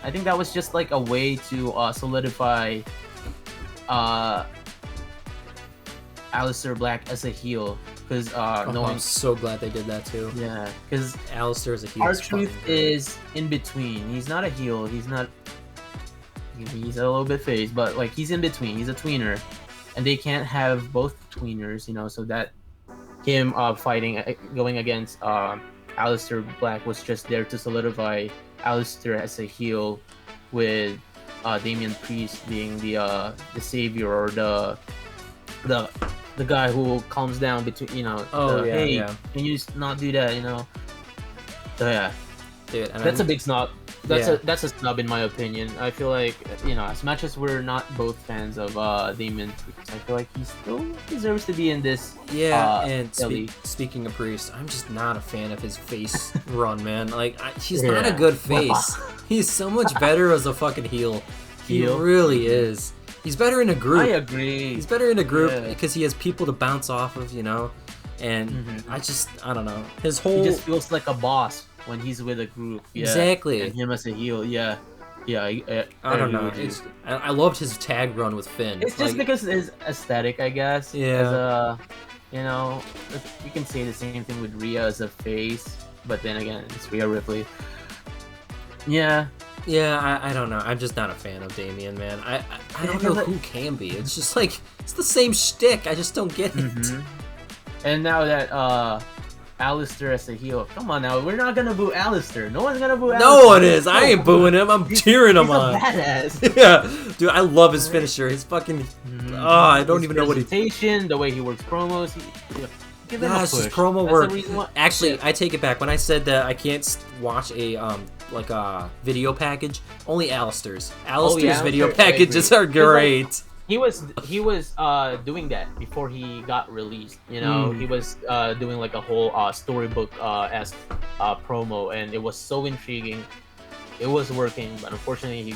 I think that was just like a way to solidify Aleister Black as a heel, because I'm so glad they did that too. Yeah, because Aleister is a heel. R-Truth is in between. He's not a heel. He's a little bit face, but like he's in between. He's a tweener, and they can't have both tweeners, you know. So that him fighting, going against Aleister Black was just there to solidify Aleister as a heel, with Damian Priest being the savior, or the guy who calms down between, you know. Hey, can you not do that, you know? So yeah, dude, that's a big snub. That's a snub in my opinion. I feel like, you know, as much as we're not both fans of Damian Priest, I feel like he still deserves to be in this. Yeah, and speaking of Priest, I'm just not a fan of his face run, man. Like, he's not a good face. He's so much better as a fucking heel. He really is. He's better in a group. I agree. He's better in a group because he has people to bounce off of, you know. And I don't know. He just feels like a boss when he's with a group. Yeah. Exactly. And him as a heel, I don't know. I loved his tag run with Finn. It's just because of his aesthetic, I guess. Yeah. You know, you can say the same thing with Rhea as a face, but then again, it's Rhea Ripley. Yeah. Yeah, I don't know. I'm just not a fan of Damian, man. I don't know who can be. It's just like, it's the same shtick. I just don't get it. And now that Aleister as a heel, come on now, we're not gonna boo Aleister. No one's gonna boo Aleister. No one is. I ain't booing him. I'm cheering him on. He's a badass. Yeah, dude, I love his finisher. His fucking, I don't even know what the way he works promos. Give him a push. His promo work. Actually, I take it back. When I said that I can't watch a like a video package, only Aleister's. Aleister's video packages are great. He was doing that before he got released. You know, he was doing like a whole storybook esque promo, and it was so intriguing. It was working, but unfortunately he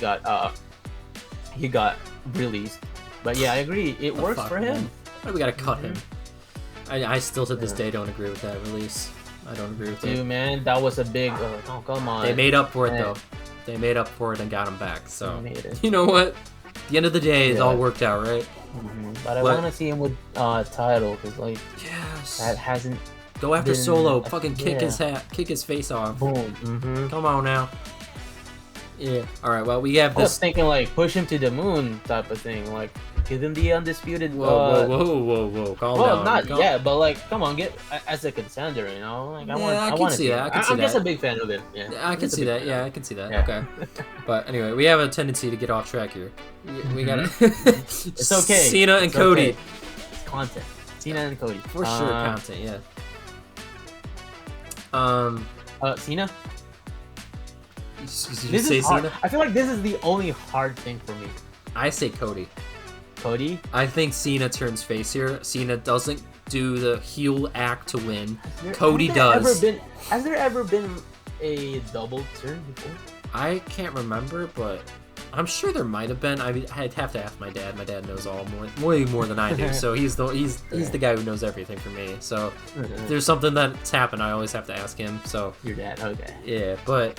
got released. But yeah, I agree. It works for him. Why do we gotta cut him? I still to this day don't agree with that release. I don't agree with it. Dude, man, that was a big. Oh, come on. They made up for it though. They made up for it and got him back. So you know what? At the end of the day, it's all worked out, right? But I want to see him with title, because like that hasn't. Go after Solo. Fucking kick his face off. Boom. Come on now. Yeah. All right. Well, we have this. I was thinking like push him to the moon type of thing, like give him the undisputed. Whoa. Calm down. Not yet, but like, come on, get as a contender, you know. Like I can see that. I'm just a big fan of it. Yeah, I can see that. Yeah, I can see that. Okay. But anyway, we have a tendency to get off track here. We gotta. It's okay. Cena and Cody. Okay. It's content. Cena and Cody. For sure, content. Yeah. Cena. Did you say Cena? I feel like this is the only hard thing for me. I say Cody. Cody? I think Cena turns face here. Cena doesn't do the heel act to win. Cody does. Has there ever been a double turn before? I can't remember, but I'm sure there might have been. I'd have to ask my dad. My dad knows way more than I do. So he's the guy who knows everything for me. So if there's something that's happened, I always have to ask him. So your dad, okay. Yeah, but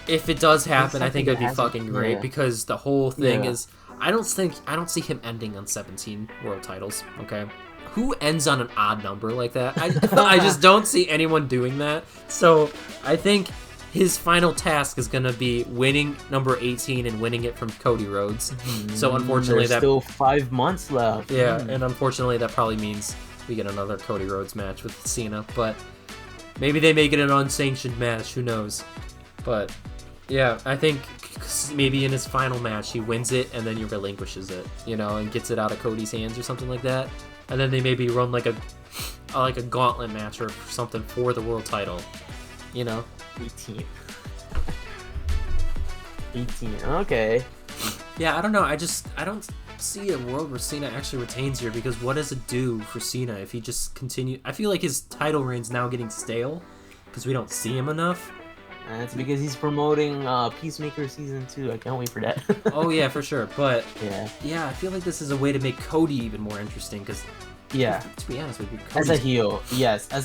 if it does happen, I think it would be fucking great because the whole thing is. I don't see him ending on 17 world titles. Okay, who ends on an odd number like that? I just don't see anyone doing that. So I think his final task is gonna be winning number 18 and winning it from Cody Rhodes. So unfortunately, there's still 5 months left. Yeah, and unfortunately that probably means we get another Cody Rhodes match with Cena, but maybe they make it an unsanctioned match. Who knows? But yeah, I think maybe in his final match he wins it and then he relinquishes it, and gets it out of Cody's hands or something like that. And then they maybe run like a gauntlet match or something for the world title. 18. 18. Okay. Yeah, I don't know. I don't see a world where Cena actually retains here, because what does it do for Cena if he just continue? I feel like his title reign's now getting stale because we don't see him enough. That's because he's promoting Peacemaker Season 2. I can't wait for that. Oh, yeah, for sure. But, yeah, I feel like this is a way to make Cody even more interesting, because, to be honest with you, as a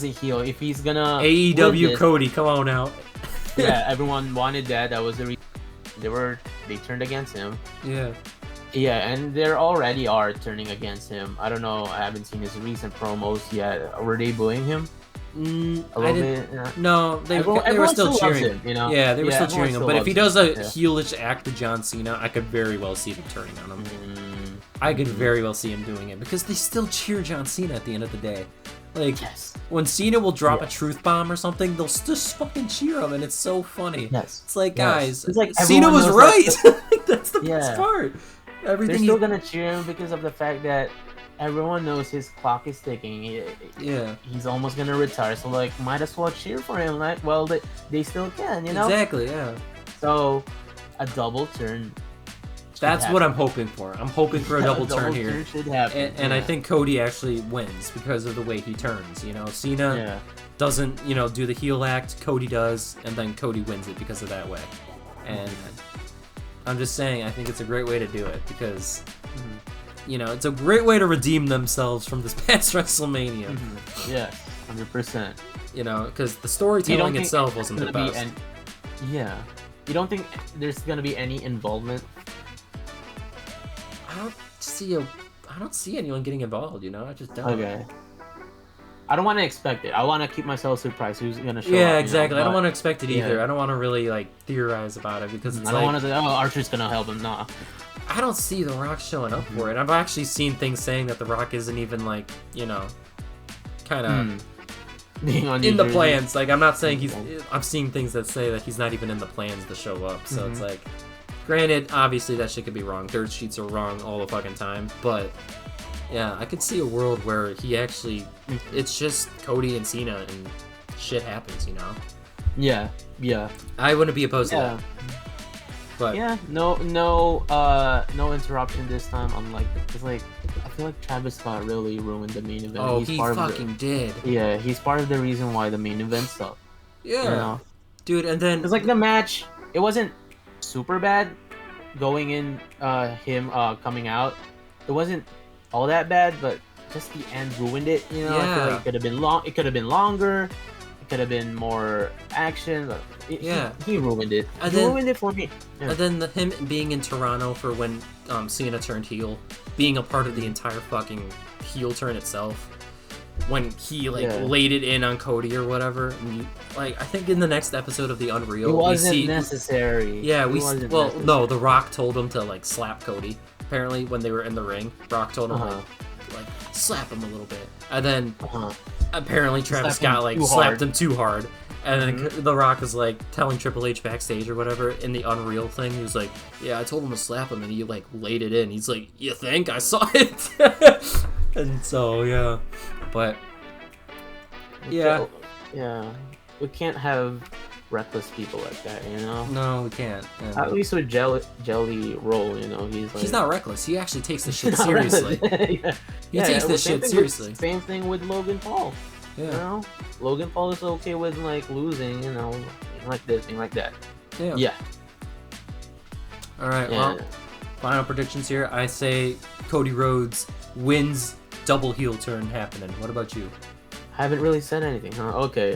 heel, if he's gonna... AEW Cody, come on out. Yeah, everyone wanted that. That was the reason they turned against him. Yeah. Yeah, and they already are turning against him. I don't know. I haven't seen his recent promos yet. Were they booing him? A little bit? Yeah. No, they were still cheering him. Yeah, they were still cheering him. But if he does a heelish act to John Cena, I could very well see them turning on him. I could very well see him doing it, because they still cheer John Cena at the end of the day. Like, when Cena will drop a truth bomb or something, they'll just fucking cheer him, and it's so funny. Yes. It's like, guys, it's like Cena was right. That's the best part. They're still gonna cheer him because of the fact that everyone knows his clock is ticking. He's almost gonna retire, so might as well cheer for him. Well, they still can, Exactly, yeah. So a double turn. That's what I'm hoping for. I'm hoping for a double turn here. Turn should happen. And I think Cody actually wins because of the way he turns. Cena doesn't, do the heel act. Cody does, and then Cody wins it because of that way. And I'm just saying, I think it's a great way to do it, because, it's a great way to redeem themselves from this past WrestleMania. Yeah, 100%. Because the storytelling itself wasn't the best. You don't think there's gonna be any involvement? I don't see anyone getting involved, I just don't. Okay. I don't want to expect it. I want to keep myself surprised who's going to show up. Yeah, exactly. I don't want to expect it either. I don't want to really, theorize about it, because it's I don't want to say, Archer's going to help him. Nah. I don't see The Rock showing up for it. I've actually seen things saying that The Rock isn't even, kind of being on in the plans. I'm not saying I'm seeing things that say that he's not even in the plans to show up. So it's granted, obviously that shit could be wrong. Dirt sheets are wrong all the fucking time. But, yeah, I could see a world where he actually... It's just Cody and Cena and shit happens, Yeah. I wouldn't be opposed to that. But... Yeah, no interruption this time, unlike... Because, I feel like Travis Scott really ruined the main event. Oh, he fucking did. Yeah, he's part of the reason why the main event stopped. Yeah. Dude, and then... It's the match, it wasn't super bad going in, him coming out. It wasn't all that bad, but just the end ruined it. I feel like it could have been long. It could have been longer. It could have been more action. He ruined it. Ruined it for me. Yeah. And then him being in Toronto for when Cena turned heel, being a part of the entire fucking heel turn itself. When he laid it in on Cody or whatever, and I think in the next episode of the Unreal, it wasn't necessary. Yeah, no, The Rock told him to slap Cody. Apparently, when they were in the ring, Rock told him slap him a little bit, and then apparently Travis Scott slapped him too hard, and then The Rock was telling Triple H backstage or whatever in the Unreal thing. He was like, "Yeah, I told him to slap him, and he laid it in." He's like, "You think I saw it?" And so but yeah, we can't have reckless people like that, No, we can't. At least with Jelly Roll, he's not reckless. He actually takes the shit seriously. He takes this shit seriously. Same thing with Logan Paul. Yeah. Logan Paul is okay with losing, being like this, being like that. Yeah. All right. Well, final predictions here. I say Cody Rhodes wins. Double heel turn happening. What about you? I haven't really said anything, huh? Okay.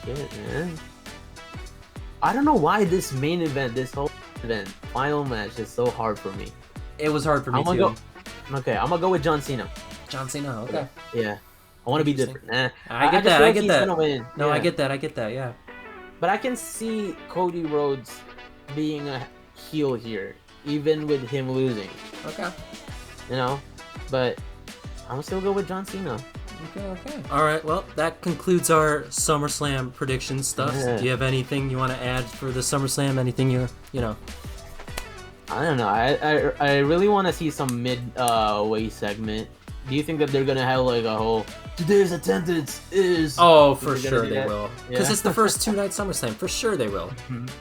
Shit, man. I don't know why this main event, this whole event, final match is so hard for me. It was hard for me too. I'm gonna go with John Cena. John Cena, okay. Yeah. I want to be different. I get that. No, I get that. Yeah. But I can see Cody Rhodes being a heel here, even with him losing. Okay. You know, but I'm gonna still go with John Cena. Okay. All right. Well, that concludes our SummerSlam prediction stuff. Yeah. Do you have anything you want to add for the SummerSlam? Anything you know? I don't know. I really want to see some way segment. Do you think that they're gonna have like a whole today's attendance is? Oh, for sure they will. Because Yeah. it's the first 2-night SummerSlam. For sure they will.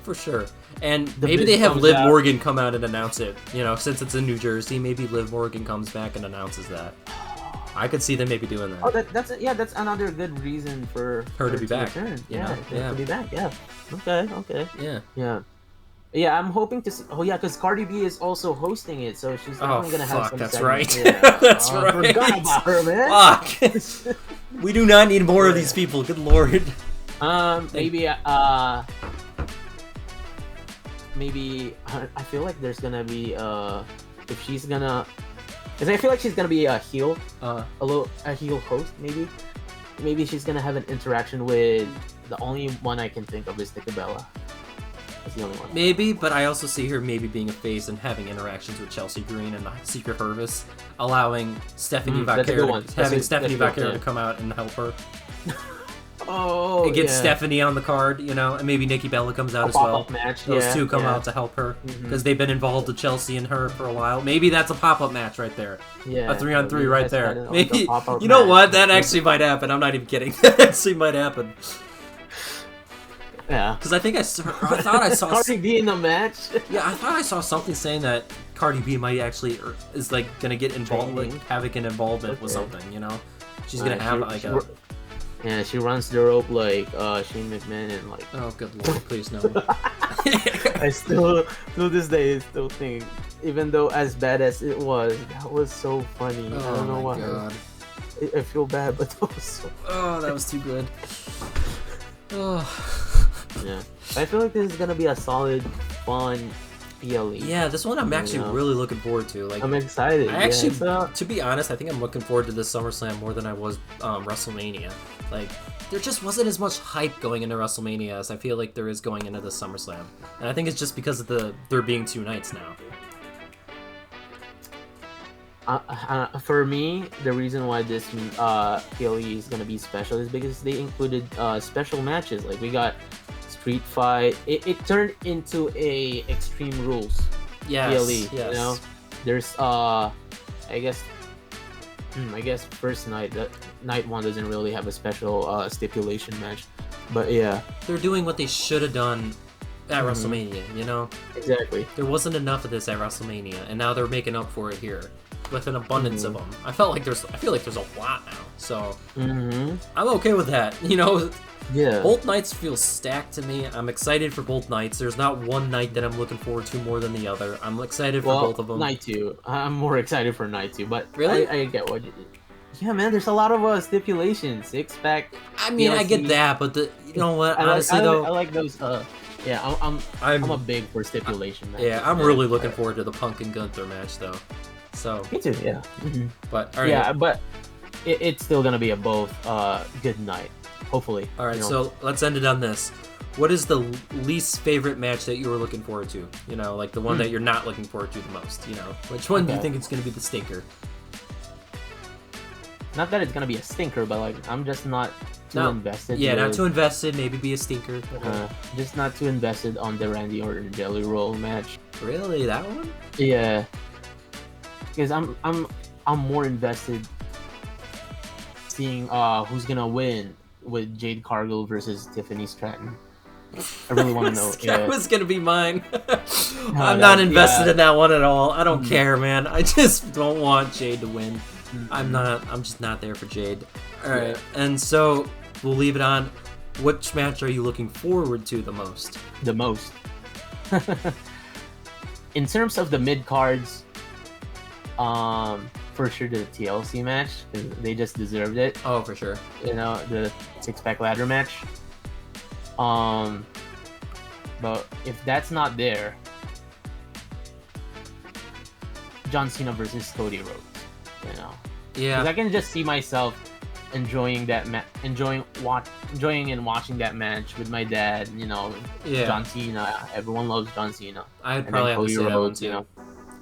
For sure. And The maybe Miz they have comes Liv out. Morgan come out and announce it. You know, since it's in New Jersey, maybe Liv Morgan comes back and announces that. I could see them maybe doing that. Oh, that's another good reason for Her to be back, return. you Yeah, know? her Yeah. to be back. Yeah. Okay. Yeah. Yeah, I'm hoping to see. Oh yeah, because Cardi B is also hosting it, so she's definitely gonna have fuck, some. that's segments. right. Yeah. That's I right. forgot about her, man. Fuck. We do not need more of these people. Good lord. Maybe I feel like there's gonna be if she's gonna, because I feel like she's gonna be a heel, a heel host. Maybe she's gonna have an interaction with the only one I can think of is Nicabella. That's the only one. Maybe, but I also see her maybe being a face and having interactions with Chelsea Green and the Secret Service, allowing Stephanie That's a good one. Stephanie that's good, Vaquero yeah. to come out and help her. Oh, It gets yeah. Stephanie on the card, you know, and maybe Nikki Bella comes out A as well. pop-up match. Those yeah, two come yeah. out to help her Mhm. because they've been involved with Chelsea and her for a while. Maybe that's a pop-up match right there. Yeah, A 3-on-3 maybe right that's there. kind of like Maybe a pop-up you know match. what? That actually might happen. I'm not even kidding. That actually might happen. Yeah. Because I thought I saw. Cardi B in the match. Yeah, I thought I saw something saying that Cardi B might actually is like gonna get involved, Training. like having an involvement with Okay. something. You know, she's gonna have like a. Yeah, she runs the rope like Shane McMahon and like. Oh, good lord! Please no. I still, to this day, still think, even though as bad as it was, that was so funny. I Oh don't know my why. god. I feel bad, but that was so. Oh, that was too good. Oh. Yeah, I feel like this is gonna be a solid, fun PLE. Yeah, this one I'm actually Yeah. really looking forward to. Like, I'm excited. I actually, yeah, to be honest, I think I'm looking forward to this SummerSlam more than I was WrestleMania. Like, there just wasn't as much hype going into WrestleMania as I feel like there is going into the SummerSlam, and I think it's just because of there being 2 nights now. for me, the reason why this PLE is gonna be special is because they included special matches. Like we got Street Fight. It turned into a Extreme Rules Yes, PLE. yes. You know, there's I guess first night, night one doesn't really have a special stipulation match, but yeah, They're doing what they should have done at WrestleMania. You know, exactly. there wasn't enough of this at WrestleMania, and now they're making up for it here with an abundance of them. I feel like there's a lot now, so I'm okay with that. You know. Yeah. Both nights feel stacked to me. I'm excited for both nights. There's not one night that I'm looking forward to more than the other. I'm excited for both of them. Night 2. I'm more excited for night 2, but Really? I get what you did. Yeah, man, there's a lot of stipulations. 6-pack. I mean, I get DLC. that, but you know what? I Honestly, though, like those. Yeah, I'm a big for stipulation matches. yeah, I'm really looking forward to the Punk and Gunther match, though. So, Me too. Yeah. but all right, Yeah, but it's still gonna be a both good night. Hopefully. all right. you know. So let's end it on this. What is the least favorite match that you were looking forward to? You know, like the one that you're not looking forward to the most. You know, which one do you Okay. think is going to be the stinker? Not that it's gonna be a stinker, but like I'm just not too invested. Yeah, not with- too invested. Maybe be a stinker. just not too invested on the Randy Orton Jelly Roll match. Really, that one? Yeah, because I'm more invested seeing who's gonna win with Jade Cargill versus Tiffany Stratton. I really want to know. That was gonna be mine. No, I'm not that- invested yeah. in that one at all. I don't care, man. I just don't want Jade to win. I'm just not there for Jade. All right, and so we'll leave it on. Which match are you looking forward to the most? The most. In terms of the mid cards, for sure the TLC match, 'cause they just deserved it. Oh, for sure. You know, the 6-pack ladder match. But if that's not there, John Cena versus Cody Rhodes. You know, Yeah. 'cause I can just see myself enjoying enjoying and watching that match with my dad. You know, Yeah. John Cena. Everyone loves John Cena. I'd probably have to say that one too. You know,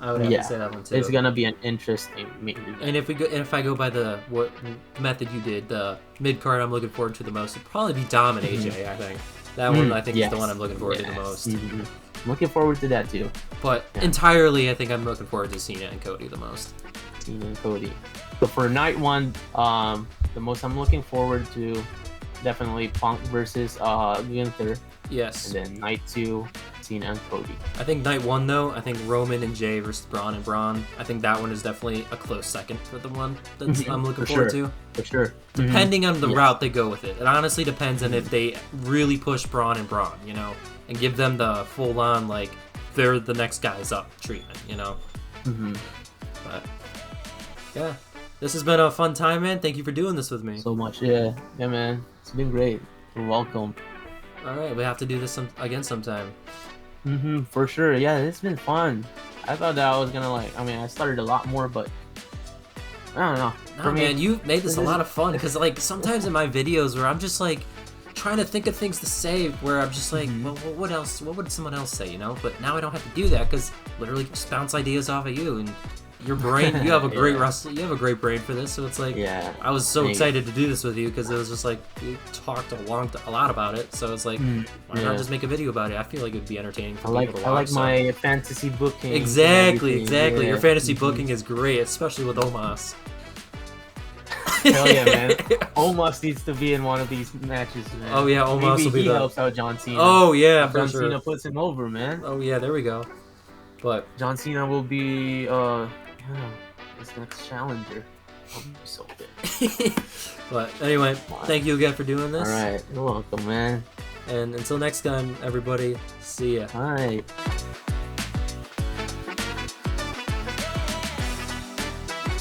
I would have to say that one too. it's gonna be an interesting main event. And if I go by the what method you did, the mid card I'm looking forward to the most would probably be Dom and AJ. I think that one I think is the one I'm looking forward to the most. I'm looking forward to that too. But entirely, I think I'm looking forward to Cena and Cody the most. Cena and Cody. So for night one, the most I'm looking forward to, definitely Punk versus Gunther. Yes. And then night two, Cena and Cody. I think night one though, I think Roman and Jay versus Bron and Bron. I think that one is definitely a close second for the one that I'm looking forward to. For sure. Depending on the route they go with it. It honestly depends on if they really push Bron and Bron, you know, and give them the full on like they're the next guys up treatment, you know. But yeah. This has been a fun time, man. Thank you for doing this with me. So much, yeah, man. It's been great. You're welcome. All right, we have to do this again sometime. For sure. Yeah, it's been fun. I thought that I was gonna I started a lot more, but I don't know. No, man, you made this a lot of fun because like sometimes in my videos where I'm just like trying to think of things to say, where I'm just like, well, what else? What would someone else say, you know? But now I don't have to do that because literally just bounce ideas off of you and. Your brain, you have a great you have a great brain for this, so it's like, I was so excited to do this with you because it was just like, you talked a lot about it, so it's like, why not just make a video about it? I feel like it'd be entertaining for people to watch. I like my fantasy booking. Exactly. Yeah. Your fantasy booking is great, especially with Omos. Hell yeah, man. Omos needs to be in one of these matches, man. Oh yeah, Omos will be he helps out John Cena. Oh yeah, for John sure. Cena puts him over, man. Oh yeah, there we go. But John Cena will be his next challenger. I'll be so big. But anyway, thank you again for doing this. Alright, you're welcome, man. And until next time, everybody, see ya. Alright.